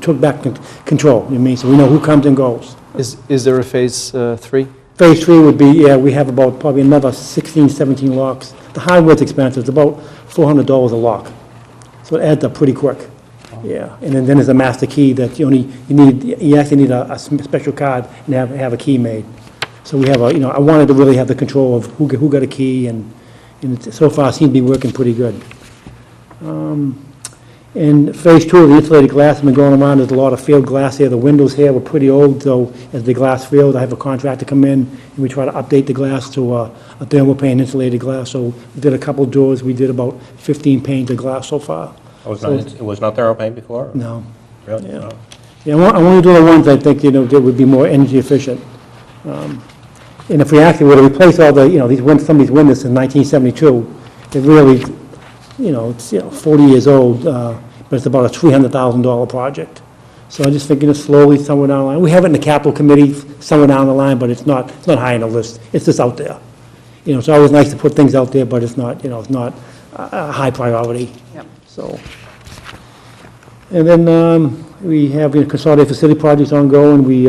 took back control, you know what I mean? So we know who comes and goes. Is there a phase 3? Phase 3 would be, yeah, we have about probably another 16, 17 locks. The hardware's expensive. It's about $400 a lock. So it adds up pretty quick. Yeah, and then there's a master key that you actually need a special card and have a key made. So we have I wanted to really have the control of who got a key, and so far it seems to be working pretty good. In phase 2 of the insulated glass has been going around. There's a lot of field glass here. The windows here were pretty old, so as the glass failed, I have a contractor come in, and we try to update the glass to a thermal pane insulated glass. So we did a couple doors. We did about 15 panes of glass so far. It was not Thermopane before? No. Really? Yeah. No. Yeah, I want to do the ones I think, that would be more energy efficient. And if we actually were to replace all some of these windows in 1972, it really, it's 40 years old, but it's about a $300,000 project. So I'm just thinking of slowly somewhere down the line. We have it in the capital committee somewhere down the line, but it's not high on the list. It's just out there. It's always nice to put things out there, but it's not, it's not a high priority. Yep. So, and then we have consolidated facility projects ongoing. We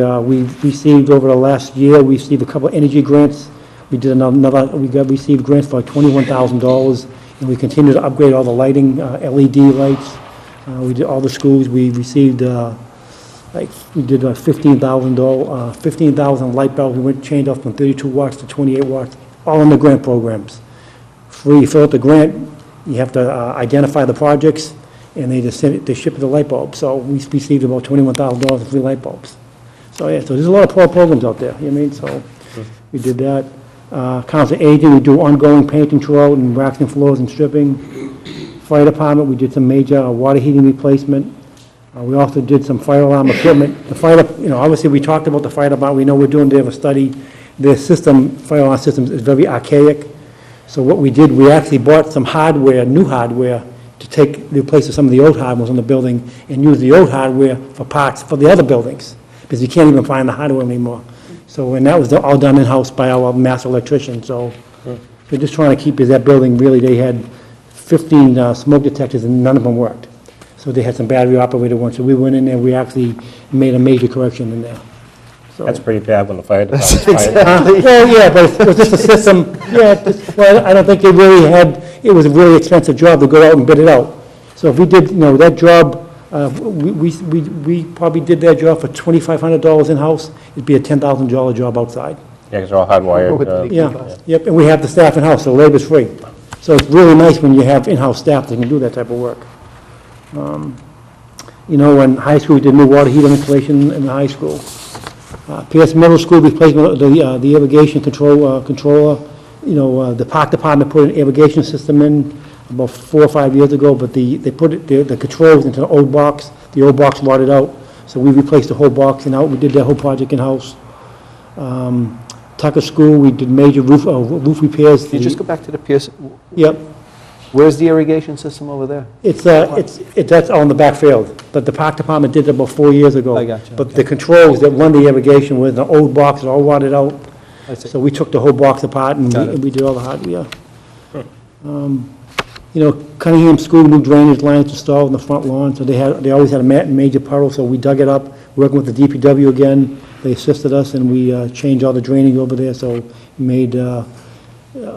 received over the last year, we received a couple of energy grants. We did received grants for like $21,000, and we continue to upgrade all the lighting, LED lights. We did all the schools. We received we did 15,000 light bulbs. We changed off from 32 watts to 28 watts, all in the grant programs. Free, you fill out the grant, you have to identify the projects, and they just ship the light bulbs. So we received about $21,000 in free light bulbs. So yeah, so there's a lot of programs out there, you know what I mean? So we did that. Council aging, we do ongoing painting throughout and waxing floors and stripping. Fire department, we did some major water heating replacement. We also did some fire alarm equipment. The fire, obviously we talked about the fire department. We know we're doing, they have a study. Their system, fire alarm system is very archaic. So what we did, we actually bought some hardware, new hardware, to take the place of some of the old hardware on the building and use the old hardware for parts for the other buildings, because you can't even find the hardware anymore. So, and that was all done in-house by our master electrician. So we're just trying to keep, that building really, they had 15 smoke detectors and none of them worked. So they had some battery operated ones. So we went in there, we actually made a major correction in there. So. That's pretty bad when the fire department's fired. Well, yeah, but it was just a system, well, I don't think it was a really expensive job to go out and bid it out. So if we did, that job, we probably did that job for $2,500 in-house, it'd be a $10,000 job outside. Yeah, because they're all hardwired. Yep, and we have the staff in-house, so labor's free. So it's really nice when you have in-house staff that can do that type of work. In high school, we did new water heater installation in the high school. Pierce Middle School replacement of the irrigation controller. The park department put an irrigation system in about 4 or 5 years ago, but they put the controls into the old box. The old box rotted out, so we replaced the whole box and out. We did that whole project in-house. Tucker School, we did major roof repairs. Can you just go back to the Pierce? Yep. Where's the irrigation system over there? That's on the back field, but the park department did it about 4 years ago. I got you, But okay. the controls that run the irrigation was an old box, it all rotted out. I see. So we took the whole box apart and Got it. we did all the hardware. Cunningham School, new drainage lines installed in the front lawn, so they always had a major puddle, so we dug it up, working with the DPW again. They assisted us and we changed all the drainage over there, so made, a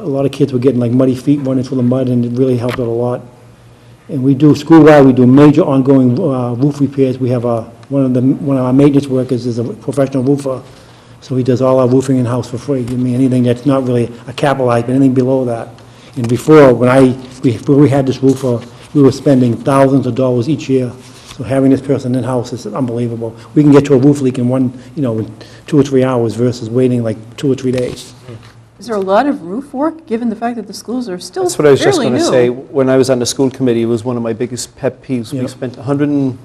lot of kids were getting like muddy feet running through the mud, and it really helped out a lot. And we do, school-wide, we do major ongoing roof repairs. We have one of our maintenance workers is a professional roofer, so he does all our roofing in-house for free. Anything that's not really a capitalized, but anything below that. And before, before we had this roofer, we were spending thousands of dollars each year. So having this person in-house is unbelievable. We can get to a roof leak in in 2 or 3 hours versus waiting like 2 or 3 days. Is there a lot of roof work, given the fact that the schools are still That's what I was just fairly going to new? say. When I was on the school committee, it was one of my biggest pet peeves. Yeah. We spent 100 and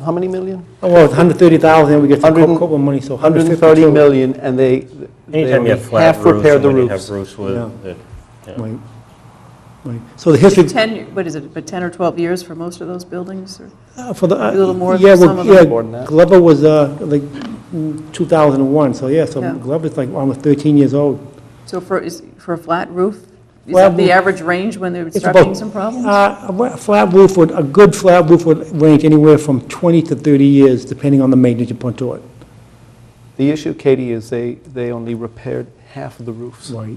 how many million? Oh, well, it's 130,000, and we get some 100 COBRA money, so 130 152. million, and they Anytime you have flat half roofs, repaired the and when you roofs. have roofs with, Yeah. yeah. Right. Right. So the history, 10, what is it, but 10 or 12 years for most of those buildings? Or for the... a little more yeah, for some of them. yeah, More than that. Glover was, like, 2001, so yeah, so Yeah. Glover's like almost 13 years old. So for a flat roof, is Flat that the roof- average range when they would It's start about- being some problems? A good flat roof would range anywhere from 20 to 30 years, depending on the maintenance you put to it. The issue, Katie, is they only repaired half of the roofs. Right.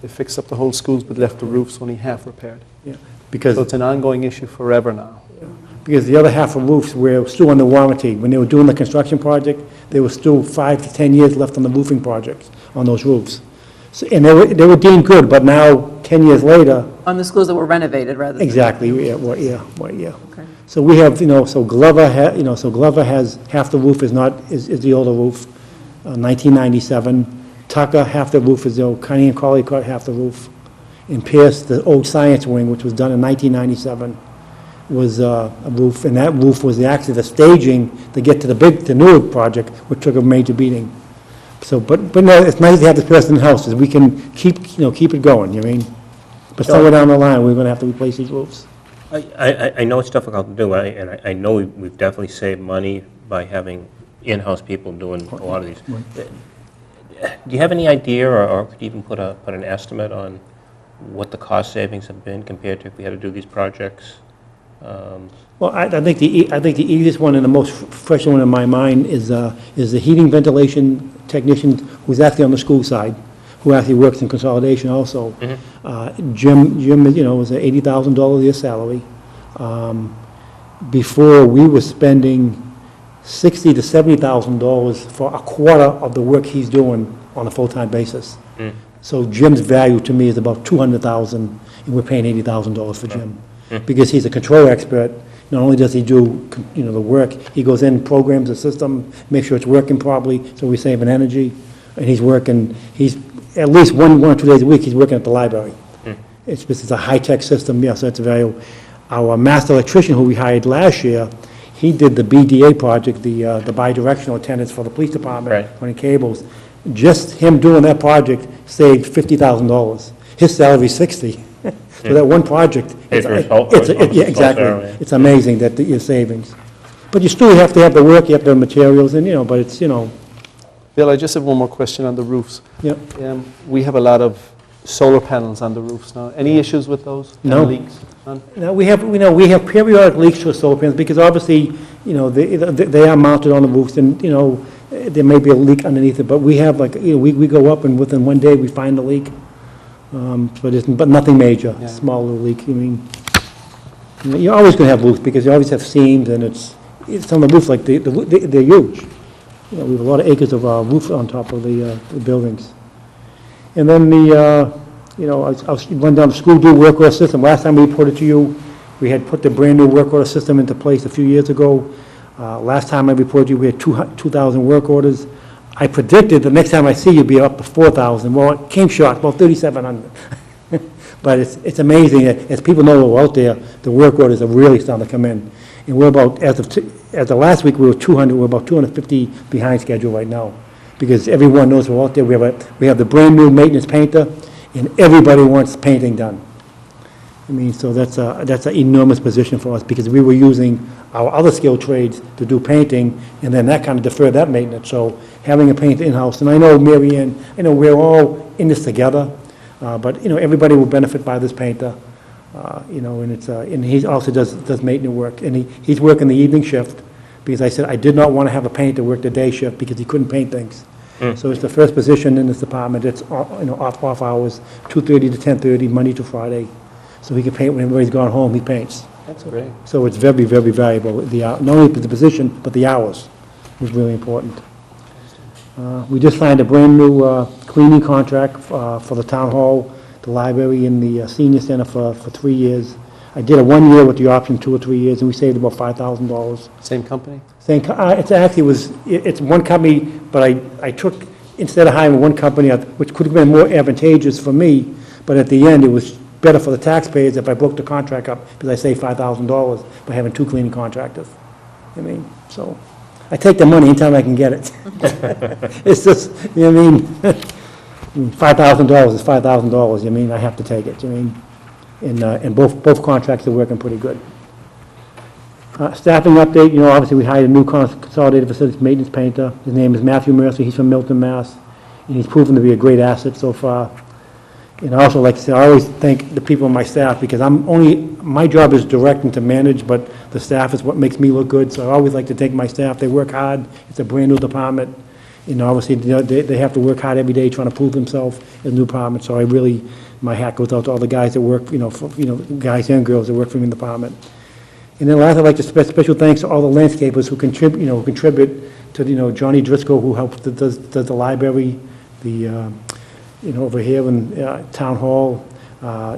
They fixed up the whole schools but left the roofs only half repaired. Yeah, So because it's an ongoing issue forever now. the other half of roofs were still under warranty. When they were doing the construction project, there was still 5 to 10 years left on the roofing projects, on those roofs. So, and they were deemed good, but now, 10 years later, On the schools that were renovated rather than... exactly, yeah. Okay. So we have, so Glover has, half the roof is the older roof, 1997. Tucker, half the roof is the old, Cunningham and Crawley cut half the roof. And Pierce, the old science wing, which was done in 1997, was a roof, and that roof was actually the staging to get to the newer project, which took a major beating. So, but no, it's nice to have this person in house, so we can keep it going, you mean? But somewhere down the line, we're gonna have to replace these roofs. I know it's difficult to do, and I know we've definitely saved money by having in-house people doing a lot of these. Do you have any idea, or could you even put an estimate on what the cost savings have been compared to if we had to do these projects? Well, I think the easiest one and the most fresh one in my mind is the heating ventilation technician who's actually on the school side, who actually works in consolidation also. Jim, was an $80,000 a year salary. Before, we were spending $60,000 to $70,000 for a quarter of the work he's doing on a full-time basis. So Jim's value to me is about $200,000, and we're paying $80,000 for Jim. Because he's a control expert. Not only does he do, the work, he goes in, programs the system, makes sure it's working properly, so we're saving energy. And he's at least one or 2 days a week, he's working at the library. It's a high-tech system, yeah, so it's very, our master electrician who we hired last year, he did the BDA project, the bi-directional attendants for the police department, running cables. Just him doing that project saved $50,000. His salary's $60,000. So that one project, yeah, exactly. It's amazing that your savings. But you still have to have the work, you have to have materials, and, but it's, Bill, I just have one more question on the roofs. yeah. We have a lot of solar panels on the roofs now. Any issues with those? No. Any leaks? None? Now, we have periodic leaks to solar panels, because obviously, they are mounted on the roofs, and, there may be a leak underneath it, but we have we go up and within one day we find a leak. But nothing major, Yeah. small little leak, you're always gonna have roofs, because you always have seams, and it's on the roof, like, they're huge. We have a lot of acres of roof on top of the buildings. And then I went down the school do work order system. Last time we reported to you, we had put the brand-new work order system into place a few years ago. Last time I reported to you, we had 2,000 work orders. I predicted the next time I see you, be up to 4,000. Well, it came short, about 3,700. But it's amazing that as people know we're out there, the work orders are really starting to come in. And we're about, as of last week, we were 200, we're about 250 behind schedule right now. Because everyone knows we're out there. We have the brand-new maintenance painter, and everybody wants painting done. So that's an enormous position for us, because we were using our other skilled trades to do painting, and then that kind of deferred that maintenance. So having a painter in-house, and I know Mary Ann, we're all in this together, but, everybody will benefit by this painter, and he also does maintenance work, and he's working the evening shift, because I said I did not want to have a painter work the day shift, because he couldn't paint things. So it's the first position in this department. It's, off hours, 2:30 to 10:30, Monday to Friday. So he can paint when everybody's gone home, he paints. That's great. So it's very, very valuable, not only the position, but the hours was really important. We just signed a brand-new cleaning contract for the town hall, the library, and the senior center for 3 years. I did a 1 year with the option 2 or 3 years, and we saved about $5,000. Same company? It's one company, but I took, instead of hiring one company, which could have been more advantageous for me, but at the end, it was better for the taxpayers if I broke the contract up, because I saved $5,000 by having 2 cleaning contractors. So I take the money anytime I can get it. It's just, $5,000 is $5,000, I have to take it, and both contracts are working pretty good. Staffing update, obviously we hired a new consolidated facilities maintenance painter. His name is Matthew Mercer. He's from Milton, Mass. And he's proven to be a great asset so far. And I also like to say, I always thank the people on my staff because my job is direct and to manage, but the staff is what makes me look good. So I always like to thank my staff. They work hard. It's a brand-new department. Obviously, they have to work hard every day trying to prove themselves as a new department. So my hat goes out to all the guys that work, guys and girls that work for me in the department. And then last, I'd like to special thanks to all the landscapers who contribute to, Johnny Driscoll, who helps, does the library, over here in Town Hall.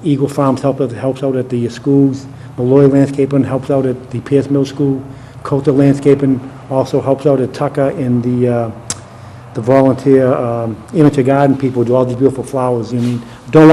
Eagle Farms helps out at the schools. Malloy Landscaping helps out at the Pierce Mill School. Coulter Landscaping also helps out at Tucker and the volunteer amateur garden people do all these beautiful flowers. I don't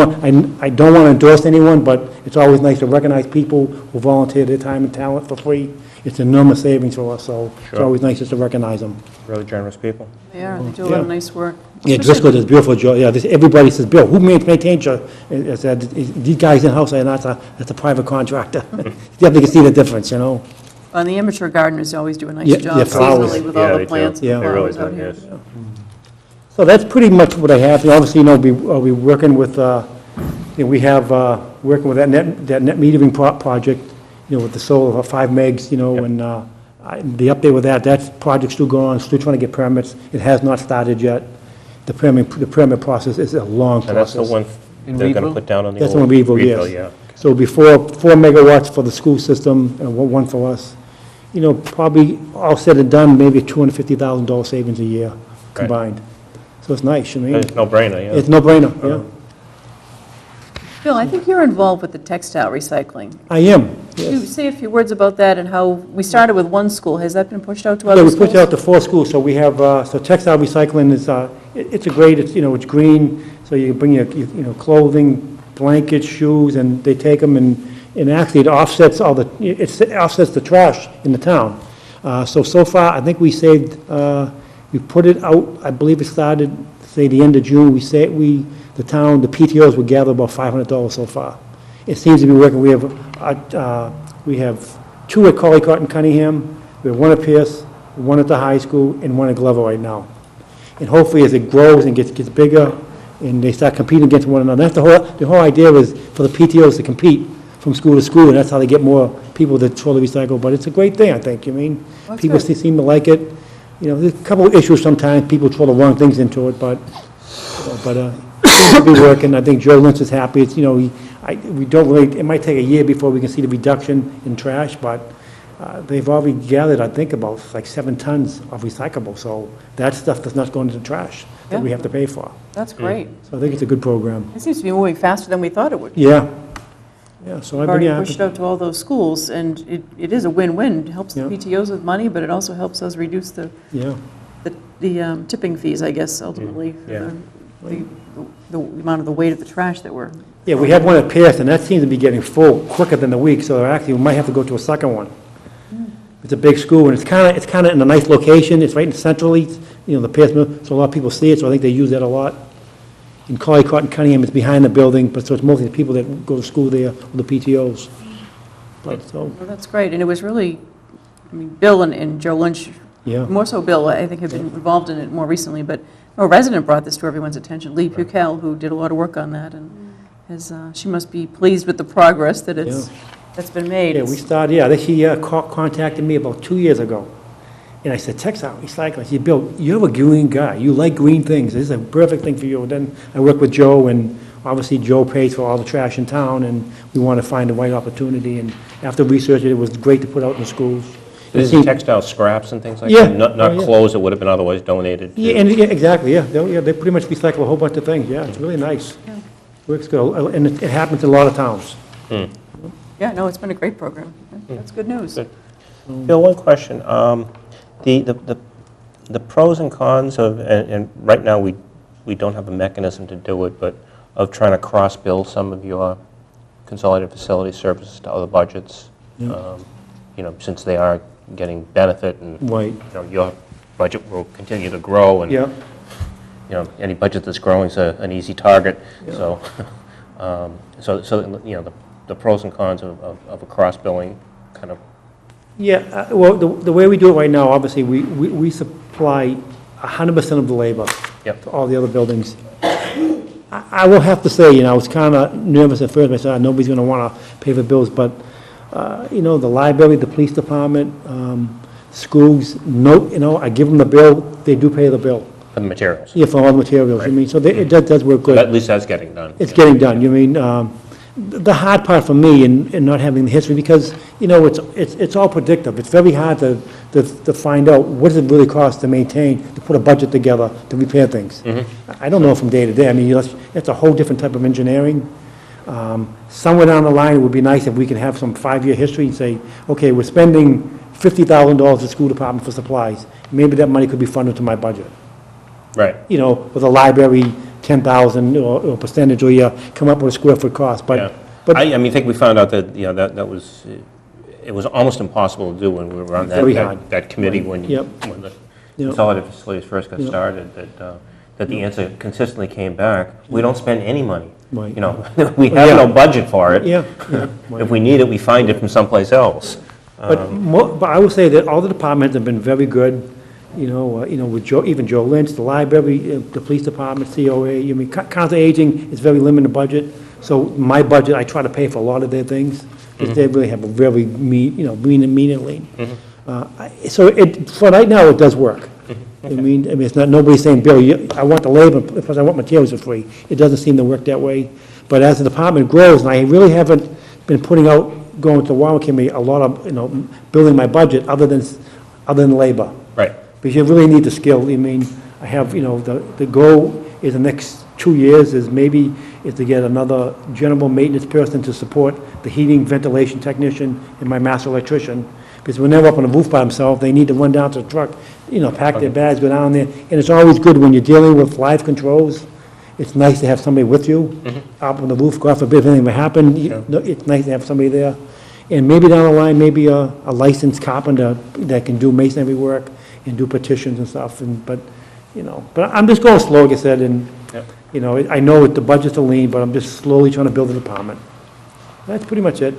want to endorse anyone, but it's always nice to recognize people who volunteer their time and talent for free. It's enormous savings for us, so it's Sure. always nice just to recognize them. Really generous people. They are, they do a lot of nice work. Yeah, Driscoll does a beautiful job. Yeah, everybody says, Bill, who maintains your, I said, these guys in-house, that's a private contractor. You have to see the difference, And the amateur gardeners always do a nice Yeah, job yeah, flowers. seasonally with Yeah, all they the do. plants Yeah. and They really flowers do, out here. yes. So that's pretty much what I have. Obviously, I'll be working with, we have, working with that net metering project, with the solar of 5 megs, and the update with that project's still going on, still trying to get permits. It has not started yet. The permit process is a long And that's the process. one In they're going to Reedville? put down on the That's old one Reedville, Reedville, yes. yeah. So before 4 megawatts for the school system and one for us, probably all said and done, maybe $250,000 savings a year combined. So it's nice, It's no-brainer, yeah. It's no-brainer, yeah. Bill, I think you're involved with the textile recycling. I am, Could you yes. say a few words about that and how, we started with one school, has that been pushed out to Yeah, other we schools? pushed it out to 4 schools, so we have, so textile recycling is, it's a great, it's green, so you bring your, clothing, blankets, shoes, and they take them and actually it offsets it offsets the trash in the town. So far, I think we saved, we put it out, I believe it started, say, the end of June, the PTOs would gather about $500 so far. It seems to be working. We have 2 at Collycott and Cunningham, we have 1 at Pierce, 1 at the high school, and 1 at Glover right now. And hopefully, as it grows and gets bigger, and they start competing against one another, that's the whole idea is for the PTOs to compete from school to school, and that's how they get more people that totally recycle. But it's a great thing, I think. That's People good. seem to like it. There's a couple of issues sometimes. People throw the wrong things into it, but it seems to be working. I think Joe Lynch is happy. It's, we don't really, it might take a year before we can see the reduction in trash, but they've already gathered, I think, about like 7 tons of recyclable. So that stuff does not go into the trash that we Yeah. have to pay for. That's great. So I think it's a good program. It seems to be moving faster than we thought it would. Yeah. Yeah, so We've I've already been pushed it out to all those schools, and it is a win-win. It helps the Yeah. PTOs with money, but it also helps us reduce the Yeah. tipping fees, I guess, ultimately, for Yeah. the amount of the weight of the trash that we're... Yeah, we have one at Pierce, and that seems to be getting full quicker than the week, so actually, we might have to go to a second one. It's a big school, and it's kind of in a nice location. It's right in centrally, the Pierce Mill, so a lot of people see it, so I think they use that a lot. In Collycott and Cunningham, it's behind the building, but so it's mostly the people that go to school there, or the PTOs. But, so, Well, that's great, and it was really, Bill and Joe Lynch, yeah. more so Bill, I think, have been involved in it more recently, but a resident brought this to everyone's attention, Lee Pukel, who did a lot of work on that, and she must be pleased with the progress that's been made. Yeah, we started, I think he contacted me about 2 years ago. And I said, textile recycling. He said, Bill, you're a green guy. You like green things. This is a perfect thing for you. And then I worked with Joe, and obviously Joe pays for all the trash in town, and we want to find the right opportunity. And after researching it, it was great to put out in the schools. This is textile scraps and things like Yeah. that? Not Oh, yeah. clothes that would have been otherwise donated? to- Yeah, exactly, yeah. They pretty much recycle a whole bunch of things. Yeah, it's really nice. Works good. And it happens in a lot of towns. Yeah, no, it's been a great program. That's good news. Good. Bill, one question. The pros and cons of, and right now we don't have a mechanism to do it, but of trying to cross-bill some of your consolidated facility services to other budgets, since they are getting benefit and Right. your budget will continue to grow, and Yeah. any budget that's growing is an easy target. So, the pros and cons of a cross-billing kind of Yeah, well, the way we do it right now, obviously, we supply 100% of the labor Yep. to all the other buildings. I will have to say, I was kind of nervous at first, I said, nobody's going to want to pay for bills, but, the library, the police department, schools, no, I give them the bill, they do pay the bill. For the materials. Yeah, for all the materials, Right. so it does work good. At least that's getting done. It's getting done, the hard part for me in not having the history, because, it's all predictive. It's very hard to find out what does it really cost to maintain, to put a budget together, to repair things. I don't know from day to day. I mean, it's a whole different type of engineering. Somewhere down the line, it would be nice if we could have some 5-year history and say, okay, we're spending $50,000 at the school department for supplies. Maybe that money could be funded to my budget. Right. With a library, 10,000 or percentage, or you come up with a square foot cost, Yeah. I think we found out that, that was, it was almost impossible to do when we were on Very hard. that committee when Yep. when the Yep. consolidated facilities first got Yep. started, that the answer consistently came back, we don't spend any money. Right. We have no budget for it. Yeah. If we need it, we find it from someplace else. But I will say that all the departments have been very good, with even Joe Lynch, the library, the police department, COA, Council of Aging is very limited budget, so my budget, I try to pay for a lot of their things, because they really have a very mean and lean. So for right now, it does work. I mean, it's not, nobody's saying, Bill, I want the labor, plus I want materials for free. It doesn't seem to work that way. But as the department grows, and I really haven't been putting out, going to the Warren Committee, a lot of, building my budget other than labor. Right. Because you really need the skill. I mean, I have, the goal is the next 2 years is to get another general maintenance person to support the heating, ventilation technician, and my master electrician. Because when they're up on the roof by themselves, they need to run down to the truck, pack their bags, go down there. And it's always good when you're dealing with live controls. It's nice to have somebody with you up on the roof. God forbid if anything would happen, it's nice to have somebody there. And maybe down the line, maybe a licensed carpenter that can do masonry work and do petitions and stuff. But I'm just going slow, like I said, and, I know the budget's a lean, but I'm just slowly trying to build a department. That's pretty much it.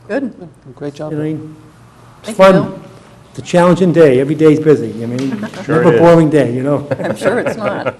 Good. Great job. It's Thank you, fun. Bill. It's a challenging day. Every day's busy. Never a boring day, I'm sure it's not.